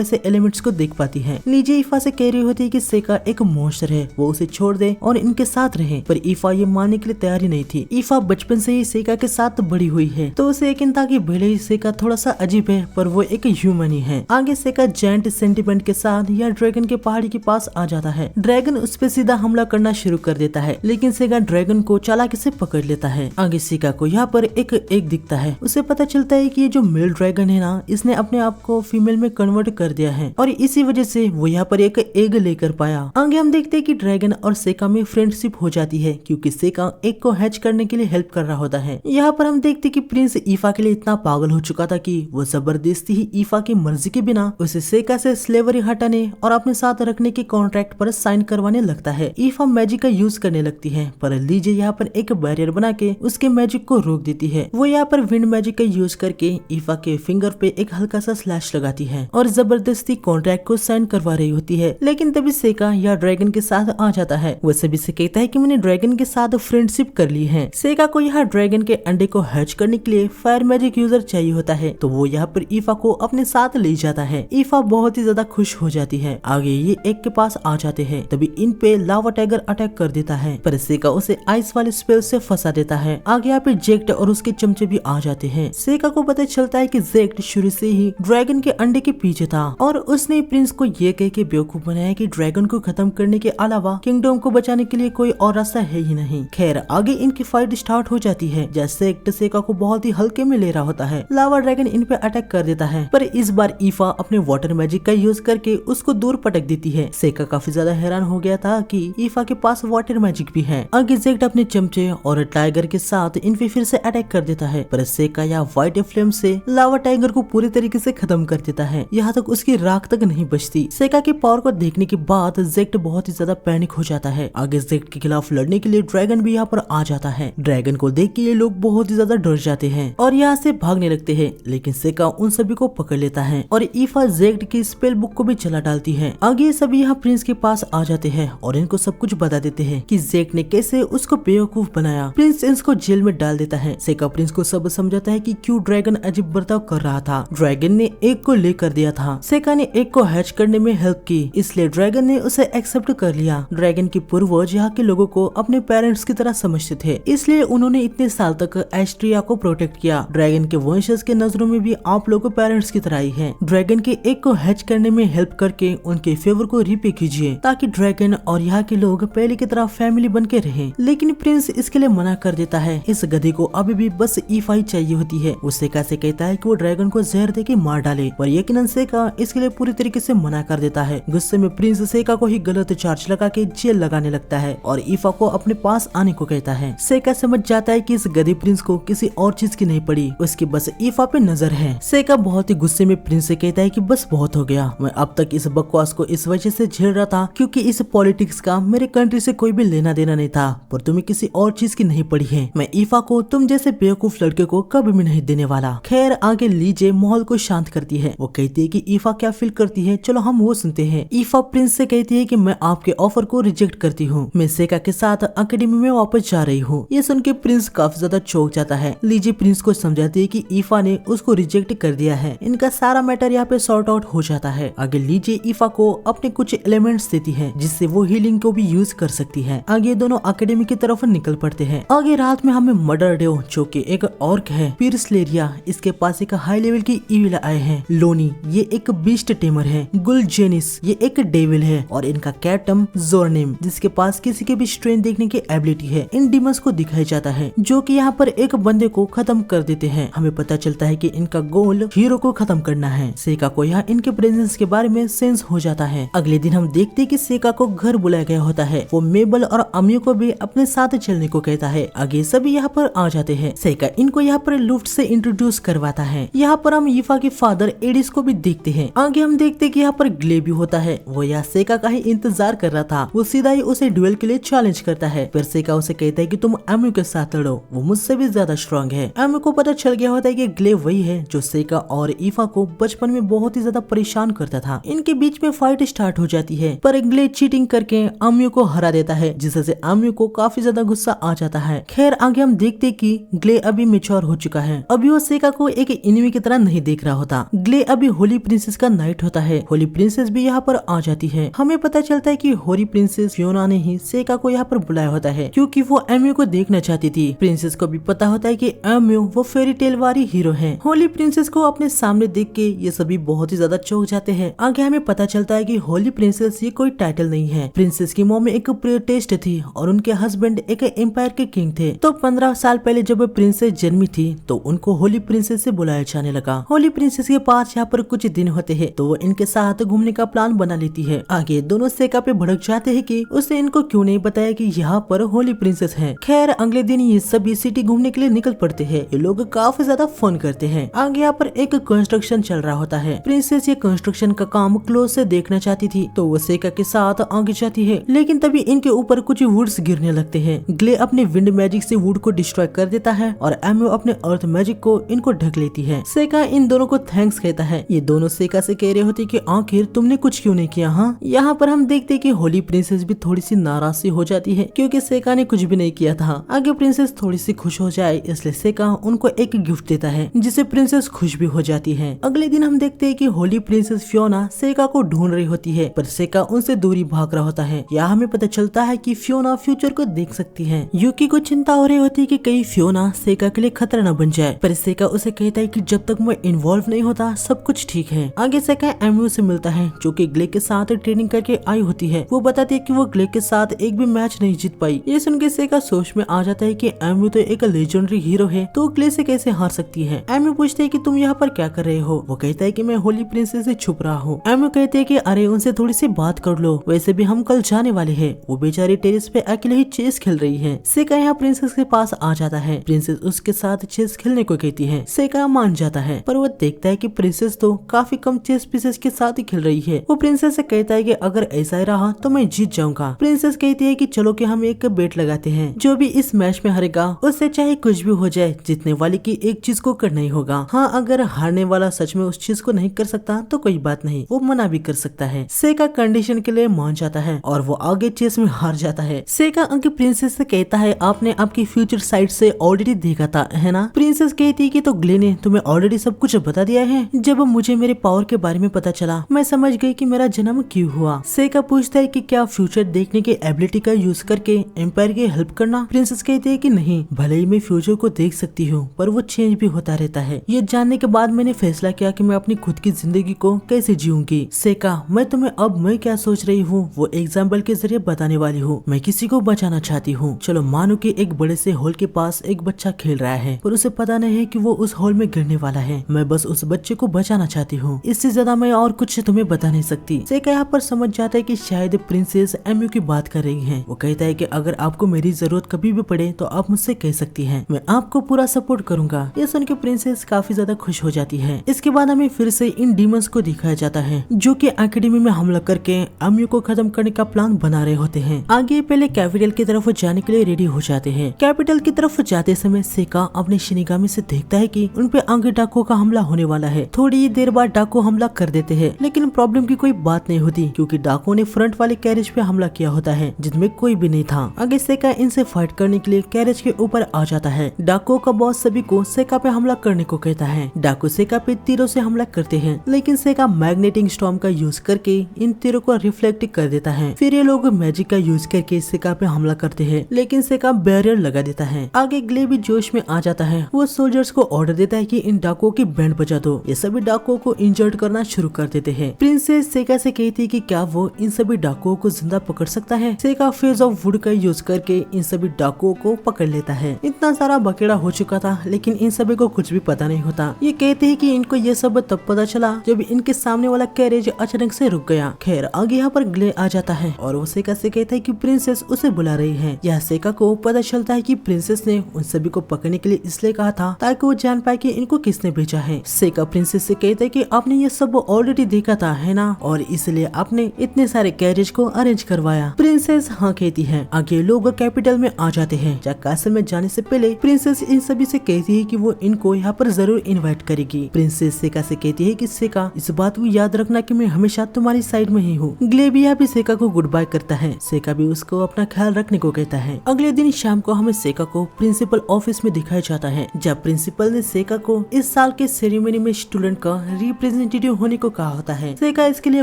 ऐसे एलिमेंट्स को देख पाती है। लीजे ईफा से कह रही होती है कि सेका एक मॉन्स्टर है, वो उसे छोड़ दे और इनके साथ रहे, पर ईफा ये मानने के लिए तैयार ही नहीं थी। ईफा बचपन से ही सेका के साथ बड़ी हुई है, तो उसे यकीन था कि भले ही सेका थोड़ा सा अजीब है पर वो एक ह्यूमन ही है। आगे सेका जेंट सेंटिमेंट के साथ यह ड्रैगन के पहाड़ी के पास आ जाता है। ड्रैगन उस पे सीधा हमला करना शुरू कर देता है, लेकिन सेका ड्रैगन को चालाकी से पकड़ लेता है। आगे सेका को यहाँ पर एक एग दिखता है। उसे पता चलता है कि ये जो मेल ड्रैगन है ना, इसने अपने आप को फीमेल में कन्वर्ट कर दिया है और इसी वजह से वो यहाँ पर एक एग लेकर पाया। आगे हम देखते हैं कि ड्रैगन और सेका में फ्रेंडशिप हो जाती है, क्योंकि सेका एग को हैच करने के लिए हेल्प कर रहा होता है। यहाँ पर हम देखते हैं कि प्रिंस ईफा के लिए इतना पागल हो चुका था कि वो जबरदस्ती ही ईफा की मर्जी के बिना उसे सेका से स्लेवरी हटाने और अपने साथ रखने के कॉन्ट्रैक्ट पर साइन करवाने लगता है। ईफा मैजिक का यूज करने लगती है, पर लीजे यहाँ पर एक बैरियर बना के उसके मैजिक को रोक देती है। वो यहाँ पर विंड मैजिक का यूज करके ईफा के फिंगर पे एक हल्का सा स्लैश लगाती है और जबरदस्ती कॉन्ट्रैक्ट को साइन करवा रही होती है। लेकिन तभी सेका या ड्रैगन के साथ आ जाता है। वो सभी से कहता है कि मैंने ड्रैगन के साथ फ्रेंडशिप कर ली है। सेका को यहाँ ड्रैगन के अंडे को हैच करने के लिए फायर मैजिक यूजर चाहिए होता है, तो वो यहाँ पर ईफा को अपने साथ ले जाता है। ईफा बहुत ही ज्यादा खुश हो जाती है। आगे ये एक के पास आ जाते हैं, तभी इन पे लावा टाइगर अटैक कर देता है, पर सेका उसे आइस वाले स्पेल से फंसा देता है। आगे यहाँ पे जेक्ट और उसके चमचे भी आ जाते हैं। सेका को पता चलता है कि जेक्ट शुरू से ही ड्रैगन के अंडे के पीछे था और उसने प्रिंस को ये कह के बेवकूफ बनाया कि ड्रैगन को खत्म करने के अलावा किंगडम को बचाने के लिए कोई और रास्ता है ही नहीं। खैर आगे इनकी फाइट स्टार्ट हो जाती है, जैसे जेक्ट सेका को बहुत ही हल्के में ले रहा होता है। लावा ड्रैगन इन पे अटैक कर देता है, पर इस बार ईफा अपने वाटर मैजिक का यूज करके उसको दूर पटक देती है। सेका काफी ज्यादा हैरान हो गया था कि ईफा के पास वाटर मैजिक भी है। आगे जेक्ट अपने चमचे और टाइगर के साथ इन पे फिर से अटैक कर देता है, पर सेका या व्हाइट फ्लेम से लावा टाइगर को पूरी तरीके से खत्म कर देता है, यहाँ तक उसकी राख तक नहीं बचती। सेका की पावर को देखने के बाद जेक्ट बहुत ही ज्यादा पैनिक हो जाता है। आगे जेक्ट के खिलाफ लड़ने के लिए ड्रैगन भी यहाँ पर आ जाता है। ड्रैगन को देख के ये लोग बहुत ही ज्यादा डर जाते हैं और यहाँ से भागने लगते हैं, लेकिन सेका उन सभी को पकड़ लेता है और ईफा जेक्ट की स्पेल बुक को भी चला डालती है। आगे ये सभी यहाँ प्रिंस के पास आ जाते हैं और इनको सब कुछ बता देते हैं कि जेक्ट ने कैसे उसको बेवकूफ बनाया। प्रिंस इसको जेल में डाल देता है। सेका प्रिंस को सब समझाता है कि क्यों ड्रैगन अजीब बर्ताव कर रहा था। ड्रैगन ने एक को लेकर दिया था, सेका ने एक को हैच करने में हेल्प की, इसलिए ड्रैगन ने उसे एक्सेप्ट कर लिया। ड्रैगन के पूर्वज यहाँ के लोगों को अपने पेरेंट्स की तरह समझते थे, इसलिए उन्होंने इतने साल तक एस्ट्रिया को प्रोटेक्ट किया। ड्रैगन के वंशज के नजरों में भी आप लोगों पेरेंट्स की तरह ही है। ड्रैगन के एक को हैच करने में हेल्प करके उनके फेवर को रिपे कीजिए, ताकि ड्रैगन और यहाँ के लोग पहले की तरह फैमिली बन के रहे। लेकिन प्रिंस इसके लिए मना कर देता है। इस गधे को अभी भी बस ईफा ही चाहिए होती है। वो सेका से कहता है कि वो ड्रैगन को जहर दे के मार डाले, पर यकीनन सेका इसके लिए पूरी तरीके से मना कर देता है। गुस्से में प्रिंस सेका को ही गलत चार्ज लगा के जेल लगाने लगता है और ईफा को अपने पास आने को कहता है। सेका समझ जाता है कि इस गधे प्रिंस को किसी और चीज की नहीं पड़ी, उसकी बस ईफा पे नजर है। सेका बहुत ही गुस्से में प्रिंस से कहता है कि बस बहुत हो गया, मैं अब तक इस बकवास को इस वजह से झेल रहा था क्योंकि इस पॉलिटिक्स का मेरे कंट्री से कोई भी लेना देना नहीं था, पर तुम्हें किसी और चीज की नहीं पड़ी है। मैं ईफा को तुम जैसे बेवकूफ लड़के को कभी भी नहीं देने वाला। खैर आगे लीजे माहौल को शांत करती है। वो कहती है कि ईफा क्या फील करती है, चलो हम वो सुनते हैं। ईफा प्रिंस से कहती है कि मैं आपके ऑफर को रिजेक्ट करती हूँ, मैं सेका के साथ अकेडमी में वापस जा रही हूँ। ये सुन के प्रिंस काफी ज्यादा चौंक जाता है। लीजे प्रिंस को समझाती है कि ईफा ने उसको रिजेक्ट कर दिया है, इनका सारा मैटर यहाँ पे सॉर्ट आउट हो जाता है। आगे लीजे ईफा को अपने कुछ एलिमेंट्स देती है जिससे वो हीलिंग को भी यूज कर सकती है। आगे दोनों अकेडमी की तरफ निकल पड़ते हैं। आगे रात में हमें मर्डर डेव जो कि एक ऑर्क है, पिर्सलेरिया, इसके पास एक हाई लेवल की ईविल आए हैं। लोनी ये एक बीस्ट टेमर है। गुलजेनिस ये एक डेविल है और इनका कैप्टन जोरनेम जिसके पास किसी के भी स्ट्रेंथ देखने की एबिलिटी है। इन डिमंस को दिखाया जाता है जो कि यहाँ पर एक बंदे को खत्म कर देते हैं। हमें पता चलता है कि इनका गोल हीरो को खत्म करना है। सेका को यहाँ इनके प्रेजेंस के बारे में सेंस हो जाता है। अगले दिन हम देखते हैं कि सेका को घर बुलाया गया होता है। वो मेबल और अमियो को भी अपने साथ चलने को कहता है। आगे सभी यहाँ पर आ जाते हैं। सेका इनको यहाँ पर लुफ्ट से इंट्रोड्यूस करवाता है। यहाँ पर हम ईफा के फादर एडिस को भी देखते हैं। आगे हम देखते हैं कि यहाँ पर ग्ले भी होता है। वो यहाँ सेका का ही इंतजार कर रहा था। वो सीधा ही उसे ड्यूएल के लिए चैलेंज करता है। फिर सेका उसे कहता है कि तुम अमियो के साथ लड़ो, वो मुझसे भी ज्यादा स्ट्रॉन्ग है। अमियो को पता चल गया होता है कि ग्ले वही है जो सेका और ईफा को बचपन में बहुत ही ज्यादा परेशान करता था। इनके बीच में फाइट स्टार्ट हो जाती है, पर ग्ले चीटिंग करके आमियो को हरा देता है, जिससे आमियो को काफी ज्यादा गुस्सा आ जाता है। खैर आगे हम देखते कि ग्ले अभी मेच्योर हो चुका है। अभी वो सेका को एक एनिमी की तरह नहीं देख रहा होता। ग्ले अभी होली प्रिंसेस का नाइट होता है। होली प्रिंसेस भी यहाँ पर आ जाती है। हमें पता चलता है कि होली प्रिंसेस फियोना ने ही सेका को यहाँ पर बुलाया होता है, क्योंकि वो एमियो को देखना चाहती थी। प्रिंसेस को भी पता होता है कि एमियो वो फेरी टेल वाली हीरो है। होली प्रिंसेस को अपने सामने देख के ये सभी बहुत ही ज्यादा चौंक जाते हैं। आगे हमें पता चलता है कि होली प्रिंसेस ये कोई टाइटल नहीं है। प्रिंसेस की मॉम में एक प्रियटेस्ट थी और उनके हस्बैंड एक एम्पायर के किंग थे। तो 15 साल पहले जब प्रिंसेस जन्मी थी तो उनको होली प्रिंसेस से बुलाया जाने लगा। होली प्रिंसेस के पास यहाँ पर कुछ दिन होते हैं तो वो इनके साथ घूमने का प्लान बना लेती है। आगे दोनों सेका पे भड़क जाते हैं कि उसने इनको क्यों नहीं बताया कि यहाँ पर होली प्रिंसेस है। खैर अगले दिन ये सभी सिटी घूमने के लिए निकल पड़ते हैं। ये लोग काफी ज्यादा फन करते हैं। आगे यहाँ पर एक कंस्ट्रक्शन चल रहा होता है। प्रिंसेस ये कंस्ट्रक्शन का काम क्लोज से देखना चाहती थी तो वो सेका के साथ आगे जाती है, लेकिन तभी इनके ऊपर कुछ वुड्स गिरने लगते हैं। ग्ले अपने विंड मैजिक से वुड को डिस्ट्रॉय कर देता है और एमियो अपने अर्थ मैजिक को इनको ढक लेती है। सेका इन दोनों को थैंक्स कहता है। ये दोनों सेका से कह रहे होते कि आखिर तुमने कुछ क्यों नहीं किया। हाँ, यहाँ पर हम देखते कि होली प्रिंसेस भी थोड़ी सी नाराज सी हो जाती है, क्योंकि सेका ने कुछ भी नहीं किया था। आगे प्रिंसेस थोड़ी सी खुश हो जाए इसलिए सेका उनको एक गिफ्ट देता है, जिससे प्रिंसेस खुश भी हो जाती है। अगले दिन हम देखते हैं कि होली प्रिंसेस फियोना सेका को ढूंढ रही होती है, पर सेका उनसे दूरी भाग रहा होता है। यहाँ हमें पता चलता है कि फियोना फ्यूचर को देख सकती है। यूकी को चिंता हो रही होती है कि कहीं फियोना सेका के लिए खतरा न बन जाए, पर सेका उसे कहता है कि जब तक मैं इन्वॉल्व नहीं होता सब कुछ ठीक है। आगे सेका एमियो से मिलता है, जो कि ग्ले के साथ ट्रेनिंग करके आई होती है। वो बताती है कि वो ग्ले के साथ एक भी मैच नहीं जीत पाई। ये सुन के सेका सोच में आ जाता है कि एमियो तो एक लेजेंडरी हीरो है, तो ग्ले से कैसे हार सकती है। एमियो पूछते है कि तुम यहाँ पर क्या कर रहे हो। वो कहता है कि मैं होली प्रिंसेस से छुप रहा हूँ। एमियो कहते है कि अरे उनसे थोड़ी सी बात कर लो, वैसे भी हम कल जाने वाले हैं। वो बेचारी टेरेस पे अकेले ही चेस खेल रही है। सेका यहाँ प्रिंसेस के पास आ जाता है। प्रिंसेस उसके साथ चेस खेलने को कहती है। सेका मान जाता है, पर वो देखता है कि प्रिंसेस तो काफी कम चेस पीसेस के साथ ही खेल रही है। वो प्रिंसेस से कहता है कि अगर ऐसा ही रहा तो मैं जीत जाऊंगा। प्रिंसेस कहती है कि चलो कि हम एक बेट लगाते हैं, जो भी इस मैच में हारेगा उससे चाहे कुछ भी हो जाए, जीतने वाले की एक चीज को करना ही होगा। हाँ, अगर हारने वाला सच में उस चीज को नहीं कर सकता तो कोई बात नहीं, वो मना भी कर सकता है। सेका कंडीशन के लिए मान जाता है और वो आगे चेस में हार जाता है। सेका उनकी प्रिंसेस से कहता है आपने आपकी फ्यूचर साइड से ऑलरेडी देखा था, है ना। प्रिंसेस कहती है कि तो ग्ले ने तुम्हें ऑलरेडी सब कुछ बता दिया है। जब मुझे मेरे पावर के बारे में पता चला मैं समझ गई कि मेरा जन्म क्यों हुआ। सेका पूछता है कि क्या फ्यूचर देखने के एबिलिटी का यूज करके एम्पायर की हेल्प करना। प्रिंसेस कहती है कि नहीं, भले ही मैं फ्यूचर को देख सकती हूँ पर वो चेंज भी होता रहता है। ये जानने के बाद मैंने फैसला किया कि मैं अपनी खुद की जिंदगी को कैसे जीऊंगी। सेका, मैं तुम्हें अब मैं क्या सोच रही हूँ वो एग्जाम्पल के जरिए बताने वाली हूँ। मैं किसी को बचाना चाहती हूँ। चलो मानो कि एक बड़े से हॉल के पास एक बच्चा खेल रहा है, पर उसे पता नहीं है कि वो उस हॉल में गिरने वाला है। मैं बस उस बच्चे को बचाना चाहती हूँ, इससे ज्यादा मैं और कुछ तुम्हें बता नहीं सकती। सेका यहाँ पर समझ जाता है कि शायद प्रिंसेस एमियो की बात कर रही है। वो कहता है कि अगर आपको मेरी जरूरत कभी भी पड़े तो आप मुझसे कह सकती हैं, मैं आपको पूरा सपोर्ट करूंगा। ये सुन के प्रिंसेस काफी ज्यादा खुश हो जाती है। इसके बाद हमें फिर से इन डीमंस को दिखाया जाता है, जो कि एकेडमी में हमला करके एमियो को खत्म करने का प्लान बना रहे होते हैं। आगे पहले कैपिटल की तरफ जाने के लिए रेडी हो जाते हैं। कैपिटल की तरफ जाते समय सेका अपने शिनिगामी से देखता है कि उन पे आगे डाकुओं का हमला होने वाला है। थोड़ी ही देर बाद डाकू हमला कर देते हैं, लेकिन प्रॉब्लम की कोई बात नहीं होती, क्योंकि डाकुओं ने फ्रंट वाले कैरेज पे हमला किया होता है, जिसमें कोई भी नहीं था। आगे सेका इनसे फाइट करने के लिए कैरेज के ऊपर आ जाता है। डाकुओं का बॉस सभी को सेका पे हमला करने को कहता है। डाकू सेका पे तीरों से हमला करते हैं, लेकिन सेका मैग्नेटिक स्टॉर्म का यूज करके इन तीरों को रिफ्लेक्ट कर देता है। फिर ये लोग मैजिक का यूज करके सेका पे हमला करते हैं, लेकिन सेका बैरियर लगा देता है। आगे ग्ले भी जोश में आ जाता है। वो सोल्जर्स को ऑर्डर देता है कि इन डाकुओं की बैंड बजा दो। ये सभी डाकुओं को इंजर्ड करना शुरू कर देते हैं। प्रिंसेस सेका से कहती है कि क्या वो इन सभी डाकुओं को जिंदा पकड़ सकता है। सेका फेज ऑफ वुड का यूज करके इन सभी डाकुओं को पकड़ लेता है। इतना सारा बकेड़ा हो चुका था, लेकिन इन सभी को कुछ भी पता नहीं होता। ये कहते हैं कि इनको ये सब तब पता चला जब इनके सामने वाला कैरेज अचानक से रुक गया। खैर आगे यहाँ पर ग्ले आ जाता है और वो सेका से कहता है कि प्रिंसेस उसे बुला रही है। यह सेका को पता चलता है कि प्रिंसेस ने उन सभी को पकड़ने के लिए इसलिए कहा था ताकि वो जान पाए कि इनको किसने भेजा है। सेका प्रिंसेस से कहता है कि आपने ये सब ऑलरेडी देखा था, है ना, और इसलिए आपने इतने सारे कैरेज को अरेंज करवाया। प्रिंसेस हाँ कहती है। आगे लोग कैपिटल में आ जाते हैं। कैसल में जाने से पहले प्रिंसेस इन सभी से कहती है कि वो इनको यहाँ पर जरूर इन्वाइट करेगी। प्रिंसेस सेका से कहती है कि सेका, इस बात को याद रखना कि मैं हमेशा तुम्हारी साइड में ही हूँ। ग्ले भी यहाँ भी सेका को गुड बाय करता है। सेका भी उसको अपना ख्याल रखने को कहता है। अगले दिन शाम को हमें सेका को प्रिंसिपल ऑफिस में दिखाया जाता है, जब प्रिंसिपल ने सेका को इस साल के सेरेमनी में स्टूडेंट का रिप्रेजेंटेटिव होने को कहा होता है। सेका इसके लिए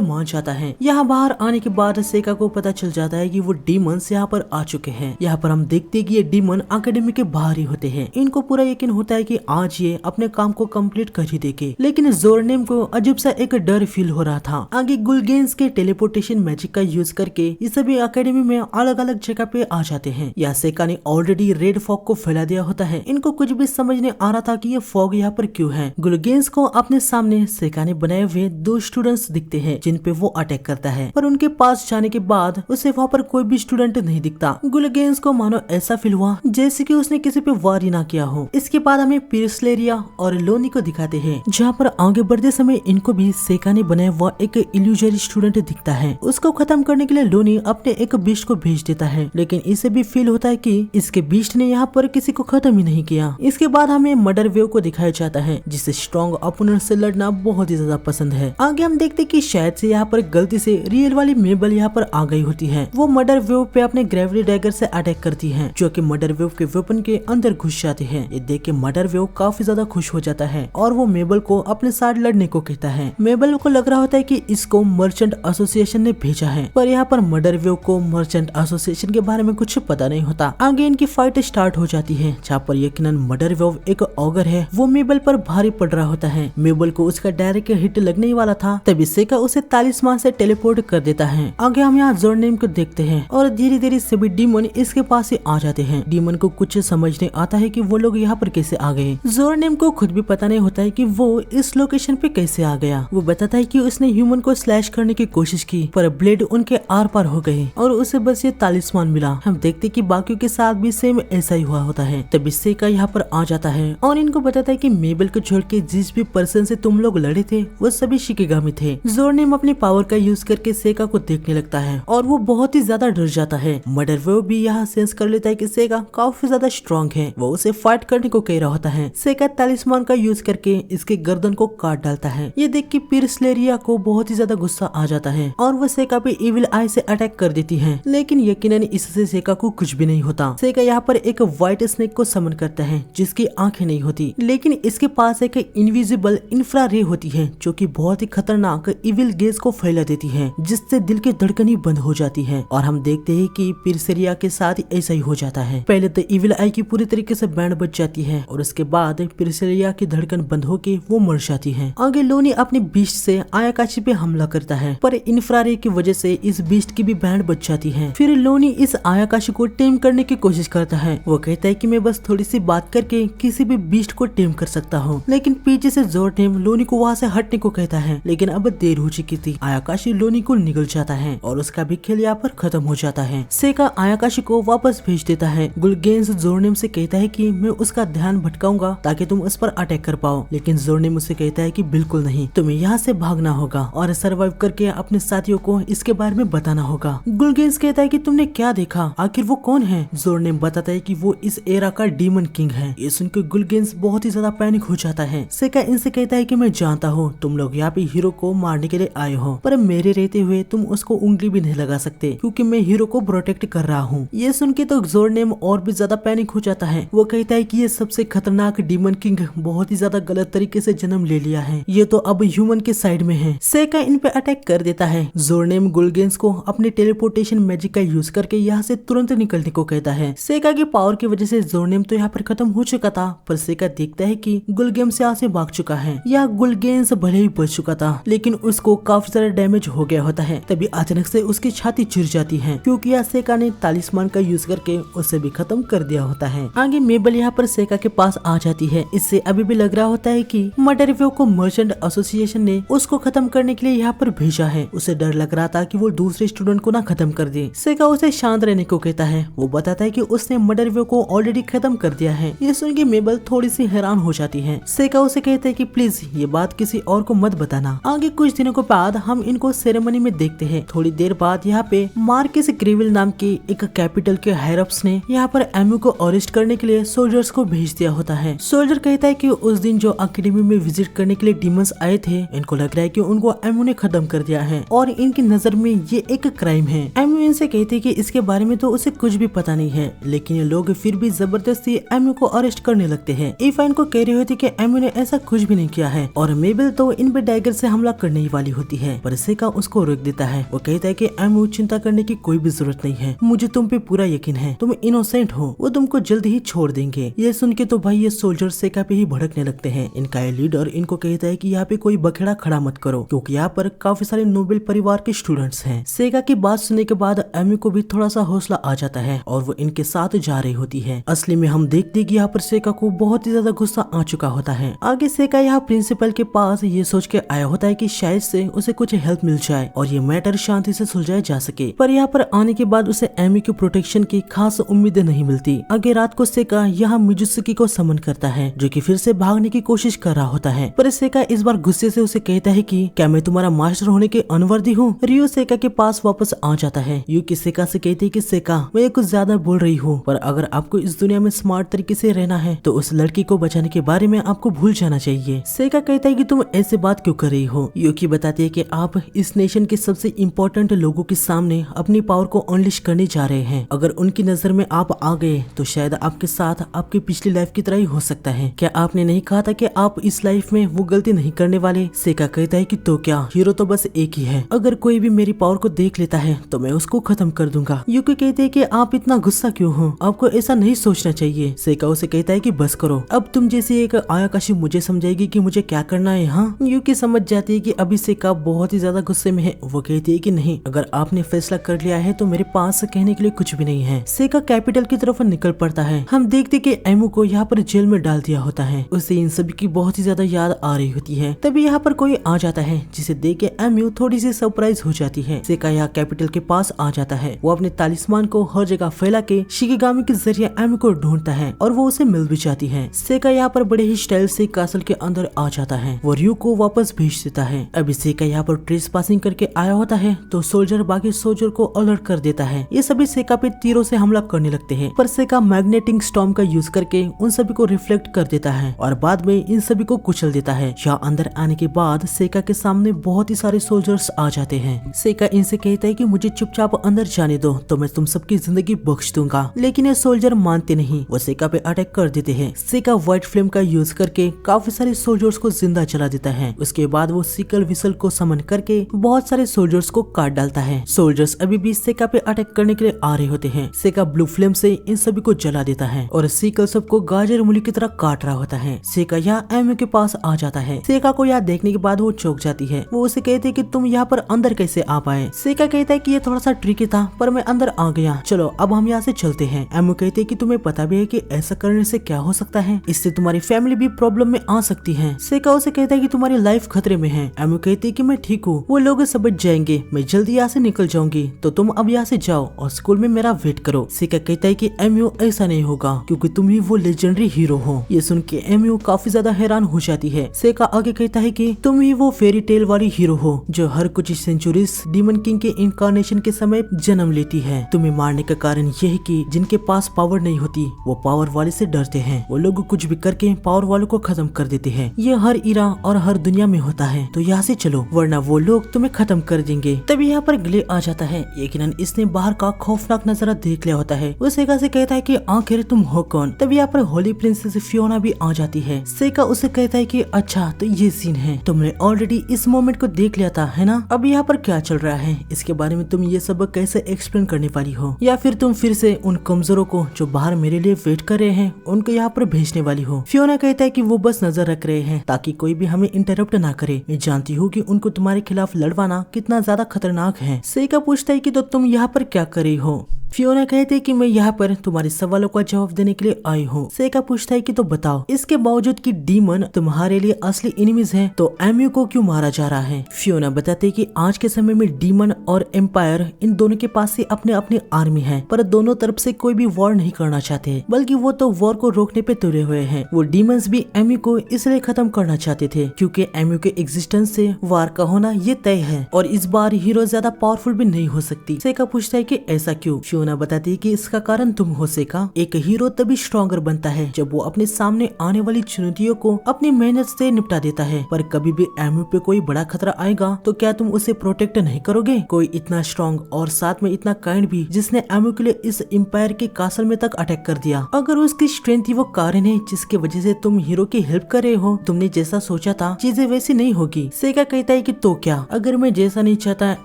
मान जाता है। यहाँ बाहर आने के बाद सेका को पता चल जाता है कि वो डीमंस यहाँ पर आ चुके हैं। यहाँ पर हम देखते हैं कि ये डीमन अकेडमी के बाहर ही होते हैं। इनको पूरा यकीन होता है कि आज ये अपने काम को कंप्लीट कर ही देंगे, लेकिन जोरनेम को अजीब सा एक डर फील हो रहा था। आगे गुलगेंस के टेलीपोर्टेशन मैजिक का यूज करके ये सभी अकेडमी में अलग अलग जगह पे आ जाते हैं। या सेका ने ऑलरेडी रेड फॉग को फैला दिया होता है। इनको कुछ भी समझ नहीं आ रहा था कि ये फॉग यहाँ पर क्यों है। गुलगेंस को अपने सामने सेका ने बनाए हुए 2 स्टूडेंट्स दिखते हैं जिन पे वो अटैक करता है, पर उनके पास जाने के बाद उसे वहाँ पर कोई भी स्टूडेंट नहीं दिखता। गुलगेंस को मानो ऐसा फील हुआ जैसे कि उसने किसी पे वार ही ना किया हो। इसके बाद हमें पिर्सलेरिया और लोनी को दिखाते हैं, जहाँ पर आगे बढ़ते समय इनको भी सेका ने बनाया हुआ एक इल्यूजरी स्टूडेंट दिखता है। उसको खत्म करने के लिए लोनी अपने एक बीस्ट को भेज देता है, लेकिन इसे भी फील होता है कि इसके बीस्ट ने यहाँ पर किसी को खत्म ही नहीं किया। इसके बाद हमें मर्डर वेव को दिखाया जाता है, जिसे स्ट्रॉन्ग अपोनेंट से लड़ना बहुत ही ज्यादा पसंद है। आगे हम देखते कि शायद से यहाँ पर गलती से रियल वाली मेबल यहाँ पर आ गई होती है। वो मर्डर वेव पे अपने ग्रेविटी डैगर से अटैक करती है, जो कि मर्डर वेव के वेपन के अंदर घुस जाते हैं। ये देख के मर्डर वेव काफी ज्यादा खुश हो जाता है और वो मेबल को अपने साथ लड़ने को कहता है। मेबल को लग रहा होता है कि इसको मर्चेंट एसोसिएशन ने भेजा है, पर यहाँ पर मर्डर वेव को मर्चेंट एसोसिएशन के बारे में कुछ पता नहीं होता। आगे इनकी फाइट स्टार्ट हो जाती है, जहाँ पर यकीनन मर्डर वेव एक ऑगर है, वो मेबल पर भारी पड़ रहा होता है। मेबल को उसका डायरेक्ट हिट लगने ही वाला था, तभी सेका उसे तालिस्मान से टेलीपोर्ट कर देता है। आगे हम यहाँ जोरनेम को देखते हैं और धीरे धीरे सभी डीमन इसके पास ही आ जाते हैं। डीमन को कुछ समझ नहीं आता है कि वो लोग यहाँ पर कैसे आ गए। जोरनेम को खुद भी पता नहीं होता है कि वो इस लोकेशन पे कैसे आ गया। वो बताता है कि उसने ह्यूमन को स्लैश करने की कोशिश की, पर ब्लेड उनके आर पार हो गए और उसे बस ये तालिस्मान मिला। हम देखते कि बाकियों के साथ भी सेम ऐसा ही हुआ होता है। तभी सेका यहाँ पर आ जाता है और इनको बताता है कि मेबल को छोड़ के जिस भी पर्सन से तुम लोग लड़े थे वो सभी शिकिगामी थे। जोरनेम अपनी पावर का यूज करके सेका को देखने लगता है और वो बहुत ही ज्यादा डर जाता है। मर्डर वेव भी यहाँ सेंस कर लेता है कि सेका काफी ज्यादा स्ट्रॉन्ग है। वो उसे फाइट करने को कह रहा होता है। सेका तालिस्मान का यूज करके इसके गर्दन को काट डालता है। ये देख के पिर्सलेरिया को बहुत ही ज्यादा गुस्सा आ जाता है और वो सेका पे इविल आई से अटैक कर देती है, लेकिन यकीनन इससे सेका को कुछ भी नहीं होता। सेका यहाँ पर एक व्हाइट स्नेक को समन करता है जिसकी आंखें नहीं होती, लेकिन इसके पास एक इनविजिबल इंफ्रा रे होती है जो कि बहुत ही खतरनाक इविल गैस को फैला देती है, जिससे दिल की धड़कन ही बंद हो जाती है। और हम देखते हैं कि पिर्सलेरिया के साथ ऐसा ही हो जाता है। पहले तो इविल आई की पूरी तरीके से बैंड बच जाती है और उसके बाद पिर्सलेरिया की धड़कन बंद होके वो मर जाती है। आगे लोनी अपने बीस्ट से आयाकाशी पे हमला करता है, पर इंफ्रारे की वजह से इस बीस्ट की भी बैंड बच जाती है। फिर लोनी इस आयाकाशी को टेम करने की कोशिश करता है। वो कहता है कि मैं बस थोड़ी सी बात करके किसी भी बीस्ट को टेम कर सकता हूँ, लेकिन पीछे से जोरनेम लोनी को वहाँ से हटने को कहता है, लेकिन अब देर हो चुकी थी। आयाकाशी लोनी को निगल जाता है और उसका भी खेल यहाँ पर खत्म हो जाता है। सेका आयाकाशी को वापस भेज देता है। गुलगेंस जोरनेम से कहता है कि मैं उसका ध्यान भटकाऊंगा ताकि तुम उस पर अटैक कर पाओ, लेकिन जोरनेम उसे कहता है कि बिल्कुल नहीं, तुम्हें यहाँ से भागना होगा और सर्वाइव करके अपने साथियों को इसके बारे में बताना होगा। गुलगेंस कहता है कि तुमने क्या देखा, आखिर वो कौन है? जोरनेम बताता है कि वो इस एरा का डीमन किंग है। ये सुनकर गुलगेंस बहुत ही ज्यादा पैनिक हो जाता है। सेका इनसे कहता है कि मैं जानता हूँ तुम लोग यहाँ पे हीरो को मारने के लिए आए हो, पर मेरे रहते हुए तुम उसको उंगली भी नहीं लगा सकते क्योंकि मैं हीरो को प्रोटेक्ट कर रहा हूँ। ये सुन के तो जोरनेम और भी ज्यादा पैनिक हो जाता है। वो कहता है कि ये सबसे खतरनाक डीमन किंग बहुत ही ज्यादा गलत तरीके से जन्म ले लिया है, ये तो अब ह्यूमन के साइड में है। सेका इन पे अटैक कर देता है। जोरनेम गुलगेंस को अपने टेलीपोर्टेशन मैजिक का यूज करके यहाँ से तुरंत निकलने को कहता है। सेका की पावर की वजह से जोरनेम तो यहाँ पर खत्म हो चुका था, पर सेका देखता है कि गुलगेंस यहाँ से भाग चुका है। या गुलगेंस भले ही बच चुका था, लेकिन उसको काफी सारा डैमेज हो गया होता है। तभी अचानक से उसकी छाती चिर जाती है, क्योंकि यहाँ सेका ने तालिस्मान का यूज करके उसे भी खत्म कर दिया होता है। आगे मेबल यहाँ पर सेका के पास आ जाती है। इससे अभी भी लग रहा होता है कि मर्डर वेव को मर्चेंट एसोसिएशन ने उसको खत्म करने के लिए यहाँ पर भेजा है। उसे डर लग रहा था कि वो दूसरे स्टूडेंट को ना खत्म कर दे। सेका उसे शांत रहने को कहता है। वो बताता है कि उसने मर्डर वेव को ऑलरेडी खत्म कर दिया है। ये सुन के मेबल थोड़ी सी हैरान हो जाती है। सेका उसे कहता है कि प्लीज ये बात किसी और को मत बताना। आगे कुछ दिनों के बाद हम इनको सेरेमनी में देखते हैं। थोड़ी देर बाद यहाँ पे मार्केस ग्रेविल नाम के एक कैपिटल के हायरअप्स ने यहाँ पर एमयू को अरेस्ट करने के लिए सोल्जर्स को भेज दिया होता है। सोल्जर कहता है कि उस दिन जो अकेडमी में विजिट करने के लिए डीमंस आए थे, इनको लग रहा है कि उनको एमयू ने खत्म कर दिया है और इनकी नजर में ये एक क्राइम है। एमयू इनसे कहते हैं कि इसके बारे में तो उसे कुछ भी पता नहीं है, लेकिन ये लोग फिर भी जबरदस्ती एमयू को अरेस्ट करने लगते हैं। ईफा इनको कह रही होती कि एमयू ने ऐसा कुछ भी नहीं किया है और मेबल तो इन पे डैगर से हमला करने ही वाली होती है, पर सेका उसको रोक देता है। वो कहता है कि एमयू चिंता करने की कोई भी जरूरत नहीं है, मुझे तुम पे पूरा यकीन है, तुम इनोसेंट हो, वो तुमको जल्द ही छोड़ देंगे। ये सुन के तो भाई ये सोल्जर सेका पे ही भड़कने लगते हैं। इनका ये लीडर इनको कहता है कि यहाँ पे कोई बखेड़ा खड़ा मत करो, क्योंकि यहाँ पर काफी सारे नोबेल परिवार के स्टूडेंट्स हैं। सेका की बात सुनने के बाद एमी को भी थोड़ा सा हौसला आ जाता है और वो इनके साथ जा रही होती है। असली में हम देखते कि यहाँ पर सेका को बहुत ही ज्यादा गुस्सा आ चुका होता है। आगे सेका यहाँ प्रिंसिपल के पास ये सोच के आया होता है कि शायद से उसे कुछ हेल्प मिल जाए और ये मैटर शांति से सुलझाया जा सके, पर यहाँ पर आने के बाद उसे एमी की प्रोटेक्शन की खास उम्मीदें नहीं मिलती। आगे रात को सेका यहाँ मिजुत्सुकी को समन करता है, जो कि फिर से भागने की कोशिश कर रहा होता है, पर सेका इस बार गुस्से से उसे कहता है कि क्या मैं तुम्हारा मास्टर होने के अनवर्दी हूँ। रियो सेका के पास वापस आ जाता है। यूकी सेका से कहती है कि सेका मैं कुछ ज्यादा बोल रही हूँ, पर अगर आपको इस दुनिया में स्मार्ट तरीके से रहना है तो उस लड़की को बचाने के बारे में आपको भूल जाना चाहिए। सेका कहता है कि तुम ऐसे बात क्यों कर रही हो। यूकी बताती है कि आप इस नेशन के सबसे इम्पोर्टेंट लोगों के सामने अपनी पावर को अनलिश करने जा रहे हैं। अगर उनकी नजर में आप आ गए तो शायद आपके साथ आपकी पिछली लाइफ की तरह ही हो सकता है। क्या आपने नहीं कहा था कि आप इस लाइफ में वो गलती नहीं करने वाले। सेका कहता है कि तो क्या, हीरो तो बस एक ही है, अगर कोई भी मेरी पावर को देख लेता है तो मैं उसको खत्म कर दूंगा। यूकी कहते हैं कि आप इतना गुस्सा क्यों हो, आपको ऐसा नहीं सोचना चाहिए। सेका उसे कहता है कि बस करो, अब तुम जैसी एक आयाकाशी मुझे समझाएगी कि मुझे क्या करना है। हाँ, यूकी समझ जाती है कि अभी सेका बहुत ही ज्यादा गुस्से में है। वो कहती है कि नहीं, अगर आपने फैसला कर लिया है तो मेरे पास कहने के लिए कुछ भी नहीं है। सेका कैपिटल की तरफ निकल पड़ता है। हम देखते कि एमू को यहाँ पर जेल में डाल दिया होता है। उसे इन सभी की बहुत ही ज्यादा याद आ रही होती है। तभी यहाँ पर कोई आ जाता है, जिसे देख के एमू थोड़ी सी सरप्राइज हो जाती है। सेका यहाँ कैपिटल के पास आ जाता है। वो अपने तालिस्मान को हर जगह फैला के शिकिगामी के जरिए एमू को ढूंढता है और वो उसे मिल भी जाती है। सेका यहाँ पर बड़े ही स्टाइल से कासल के अंदर आ जाता है। वो रियो को वापस भेज देता है। अभी सेका यहाँ पर ट्रेस पासिंग करके आया होता है तो सोल्जर बाकी सोल्जर को अलर्ट कर देता है। ये सभी सेका पे तीरों से हमला करने लगते हैं, पर सेका मैग्नेटिक स्टॉर्म का यूज करके उन सभी को रिफ्लेक्ट कर देता है और बाद में इन सभी को कुचल देता है। यहाँ अंदर आने के बाद सेका के सामने बहुत ही सारे सोल्जर्स आ जाते हैं। सेका इनसे कहता है कि मुझे चुपचाप अंदर जाने दो तो मैं तुम सबकी जिंदगी बख्श दूंगा, लेकिन ये सोल्जर मानते नहीं। वो सेका पे अटैक कर देते हैं। सेका व्हाइट फ्लेम का यूज करके काफी सारे सोल्जर्स को जिंदा जला देता है। उसके बाद वो सिकल विसल को समन करके बहुत सारे सोल्जर्स को काट डालता है। सोल्जर्स अभी भी सेका पे अटैक करने के लिए आ रहे होते हैं। सेका ब्लू फ्लेम से इन सभी को जला देता है और सिकल सबको गाजर मूली की तरह काट रहा होता है। सेका यहाँ एमयू के पास आ जाता है। सेका को यहाँ देखने के बाद वो चौंक जाती है। वो उसे कहती है कि तुम यहाँ पर अंदर कैसे आ पाए। सेका कहता है कि ये थोड़ा सा ट्रिकी था, पर मैं अंदर आ गया, चलो अब हम यहाँ से चलते हैं। एमयू कहती है कि तुम्हें पता भी है कि ऐसा करने से क्या हो सकता है, इससे तुम्हारी फैमिली भी प्रॉब्लम में आ सकती है। सेका उसे कहता है कि तुम्हारी लाइफ खतरे में है। एमयू कहती है कि मैं ठीक हूँ, वो लोग समझ जाएंगे, मैं जल्दी यहाँ से निकल जाऊंगी, तो तुम अब यहाँ से जाओ और स्कूल में मेरा वेट करो। सेका कहता है कि एमयू ऐसा नहीं होगा, क्योंकि तुम ही वो लेजेंडरी हीरो हो। ये सुन के एमयू काफी ज्यादा हैरान हो जाती है। सेका आगे कहता है कि तुम ही वो फेरी टेल वाली हीरो हो जो हर कुछ सेंचुरीज डीमन किंग के इनकारनेशन के समय जन्म लेती है। तुम्हें मारने का कारण यह है कि जिनके पास पावर नहीं होती वो पावर वाले से डरते हैं। वो लोग कुछ भी करके पावर वालों को खत्म कर देते हैं। ये हर इरा और हर दुनिया में होता है, तो यहाँ से चलो वरना वो लोग तुम्हें खत्म कर देंगे। तभी यहाँ पर ग्ले आ जाता है। यकीनन इसने बाहर का खौफनाक नजारा देख लिया होता है। वो सेका से कहता है कि आखिर तुम हो कौन। तभी यहाँ पर होली प्रिंसेस फियोना भी आ जाती है। सेका उसे कहता है कि अच्छा तो ये सीन है, तुमने ऑलरेडी इस मोमेंट को देख लिया था है ना, अब यहाँ पर क्या चल रहा है इसके बारे में तुम ये सब कैसे एक्सप्लेन करने वाली हो, या फिर तुम फिर से उन कमजोरों को जो बाहर मेरे लिए वेट कर रहे हैं उनको यहाँ पर भेजने वाली हो। फियोना कहता है कि वो बस नजर रख रहे हैं ताकि कोई भी हमें इंटरप्ट ना करे। मैं जानती हूँ कि उनको तुम्हारे खिलाफ लड़वाना कितना ज्यादा खतरनाक है। सेका पूछता है कि तो तुम यहाँ पर क्या कर रही हो। फियोना कहते हैं कि मैं यहाँ पर तुम्हारे सवालों का जवाब देने के लिए आई हूँ। सेका पूछता है कि तो बताओ, इसके बावजूद कि डीमन तुम्हारे लिए असली एनिमीज हैं, तो एमयू को क्यों मारा जा रहा है। फियोना बताते हैं कि आज के समय में डीमन और एम्पायर इन दोनों के पास से अपने अपने आर्मी है, पर दोनों तरफ से कोई भी वॉर नहीं करना चाहते, बल्कि वो तो वॉर को रोकने पे तुले हुए हैं। वो डीमंस भी एमयू को इसलिए खत्म करना चाहते थे क्योंकि एमयू के एग्जिस्टेंस से वार का होना ये तय है और इस बार हीरो ज्यादा पावरफुल भी नहीं हो सकती। सेका पूछता है कि ऐसा क्यों। फियोना बताती है कि इसका कारण तुम हो सेका। एक हीरो तभी स्ट्रॉन्गर बनता है जब वो अपने सामने आने वाली चुनौतियों को अपनी मेहनत से निपटा देता है। पर कभी भी एमयू पे कोई बड़ा खतरा आएगा तो क्या तुम उसे प्रोटेक्ट नहीं करोगे? कोई इतना स्ट्रॉन्ग और साथ में इतना काइंड भी जिसने एमयू के लिए इस एम्पायर के कासल में तक अटैक कर दिया। अगर उसकी स्ट्रेंथ ही वो कारण है जिसकी वजह से तुम हीरो की हेल्प कर रहे हो, तुमने जैसा सोचा था चीजें वैसी नहीं होगी। सेका कहता है कि तो क्या, अगर मैं जैसा नहीं चाहता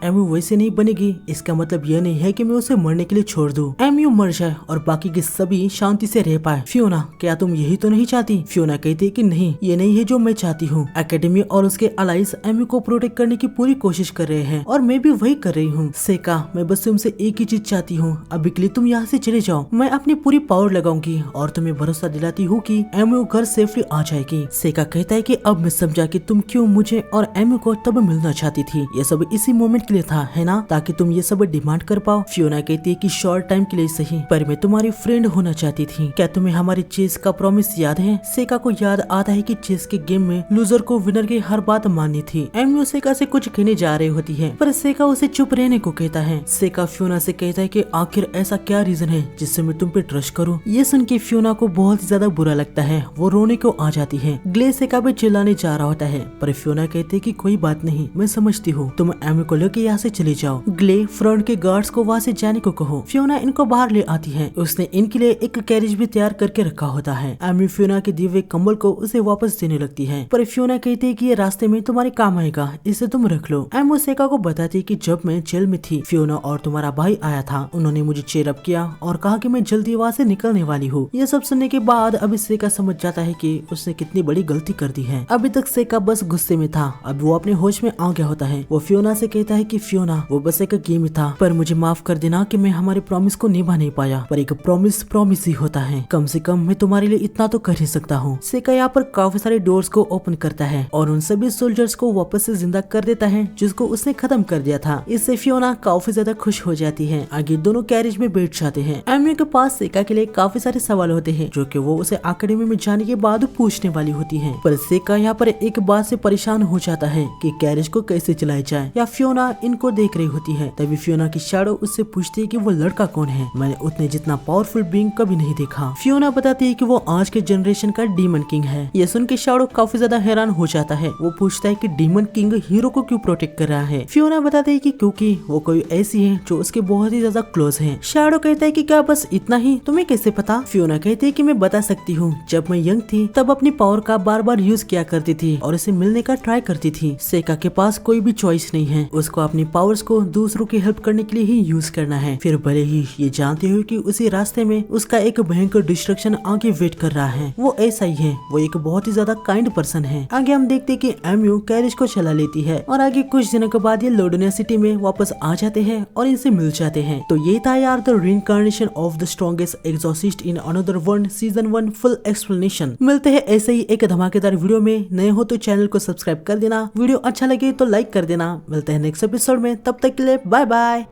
एमयू वैसे नहीं बनेगी, इसका मतलब यह नहीं है कि मैं उसे मरने के लिए छोड़ दूं। एमयू मर जाए और बाकी के सभी शांति से रह पाए। फियोना, क्या तुम यही तो नहीं चाहती? फियोना कहती है कि नहीं, ये नहीं है जो मैं चाहती हूँ। एकेडमी और उसके अलाइज एमयू को प्रोटेक्ट करने की पूरी कोशिश कर रहे हैं और मैं भी वही कर रही हूँ। सेका, मैं बस तुमसे एक ही चीज चाहती हूँ, अभी के लिए तुम यहाँ से चले जाओ। मैं अपनी पूरी पावर लगाऊंगी और तुम्हें भरोसा दिलाती हूँ कि एमयू घर सेफली आ जाएगी। सेका कहता है कि अब मैं समझा कि तुम क्यों मुझे और एमयू को तब मिलना चाहती थी। ये सब इसी मोमेंट के लिए था, है ना, ताकि तुम ये सब डिमांड कर पाओ। फियोना कहती है कि शॉर्ट टाइम के लिए सही, पर मैं तुम्हारी फ्रेंड होना चाहती थी। क्या तुम्हें हमारी चेस का प्रॉमिस याद है? सेका को याद आता है कि चेस के गेम में लूजर को विनर की हर बात माननी थी। एमयू सेका से कुछ कहने जा रही होती है पर सेका उसे चुप रहने को कहता है। सेका फियोना से कहता है कि आखिर ऐसा क्या रीजन है जिससे मैं तुम पे ट्रस्ट करूं। ये सुन के फियोना को बहुत ही ज्यादा बुरा लगता है, वो रोने को आ जाती है। ग्ले सेका पे चिल्लाने जा रहा होता है पर फियोना कहती है कि कोई बात नहीं, मैं समझती हूँ, तुम एमयू को लेके यहाँ से चले जाओ। ग्ले फ्रंट के गार्ड्स को वहाँ से जाने को कहो। फियोना इनको बाहर ले आती है। उसने इनके लिए एक कैरेज भी तैयार करके रखा होता है। एमयू फियोना के दिए हुए कंबल को उसे वापस देने लगती है पर फियोना कहती है कि ये रास्ते में तुम्हारे काम आएगा, इसे तुम रख लो। एमयू सेका को बताती है कि जब मैं जेल में थी फियोना और तुम्हारा भाई आया था, उन्होंने मुझे चेयर अप किया और कहा कि मैं जल्दी वहाँ से निकलने वाली हूँ। ये सब सुनने के बाद अभी सेका समझ जाता है कि उसने कितनी बड़ी गलती कर दी है। अभी तक सेका बस गुस्से में था, अब वो अपने होश में आ गया होता है। वो फियोना से कहता है कि फियोना, वो बस एक गेम था, पर मुझे माफ कर देना कि मैं हमारे प्रॉमिस को निभा नहीं पाया, पर एक प्रॉमिस ही होता है, कम से कम मैं तुम्हारे लिए इतना तो कर ही सकता हूँ। सेका यहाँ पर काफी सारे डोर्स को ओपन करता है और उन सभी सोल्जर्स को वापस से जिंदा कर देता है जिसको उसने खत्म कर दिया था। इससे फियोना काफी ज्यादा खुश हो जाती है। आगे दोनों कैरेज में बैठ जाते हैं। एमयू के पास सेका के लिए काफी सारे सवाल होते हैं जो कि वो उसे एकेडमी में जाने के बाद पूछने वाली होती है, पर सेका यहाँ पर एक बात से परेशान हो जाता है कि कैरेज को कैसे चलाया जाए। या फियोना इनको देख रही होती है, तभी फियोना की शैडो उससे पूछती है कि वो लड़का कौन है, मैंने उतने जितना पावरफुल बीइंग कभी नहीं देखा। फियोना बताती है कि वो आज के जनरेशन का डीमन किंग है। ये सुन के शैडो काफी ज्यादा हैरान हो जाता है। वो पूछता है कि डीमन किंग हीरो को क्यों प्रोटेक्ट कर रहा है। फियोना बताती है कि क्योंकि वो कोई ऐसी है जो उसके बहुत ही ज्यादा क्लोज है। शैडो कहता है कि क्या बस इतना ही, तुम्हें कैसे पता? फियोना कहती है कि मैं बता सकती हूँ, जब मैं यंग थी तब अपनी पावर का बार बार यूज किया करती थी और इसे मिलने का ट्राई करती थी। सेका के पास कोई भी चॉइस नहीं है, उसको अपनी पावर्स को दूसरों की हेल्प करने के लिए ही यूज करना है, फिर भले ही ये जानते हुए कि उसी रास्ते में उसका एक भयंकर डिस्ट्रक्शन आगे वेट कर रहा है। वो ऐसा ही है, वो एक बहुत ही ज्यादा काइंड पर्सन है। आगे हम देखते कि एमयू कैरेज को चला लेती है और आगे कुछ दिनों के बाद ये लोडोनिया सिटी में वापस आ जाते हैं और इनसे मिल जाते हैं। तो ये था यार the reincarnation of the strongest Exorcist in another world season 1 full explanation. मिलते हैं ऐसे ही एक धमाकेदार वीडियो में। नए हो तो चैनल को सब्सक्राइब कर देना, वीडियो अच्छा लगे तो लाइक कर देना। मिलते हैं नेक्स्ट एपिसोड में, तब तक के लिए बाय बाय।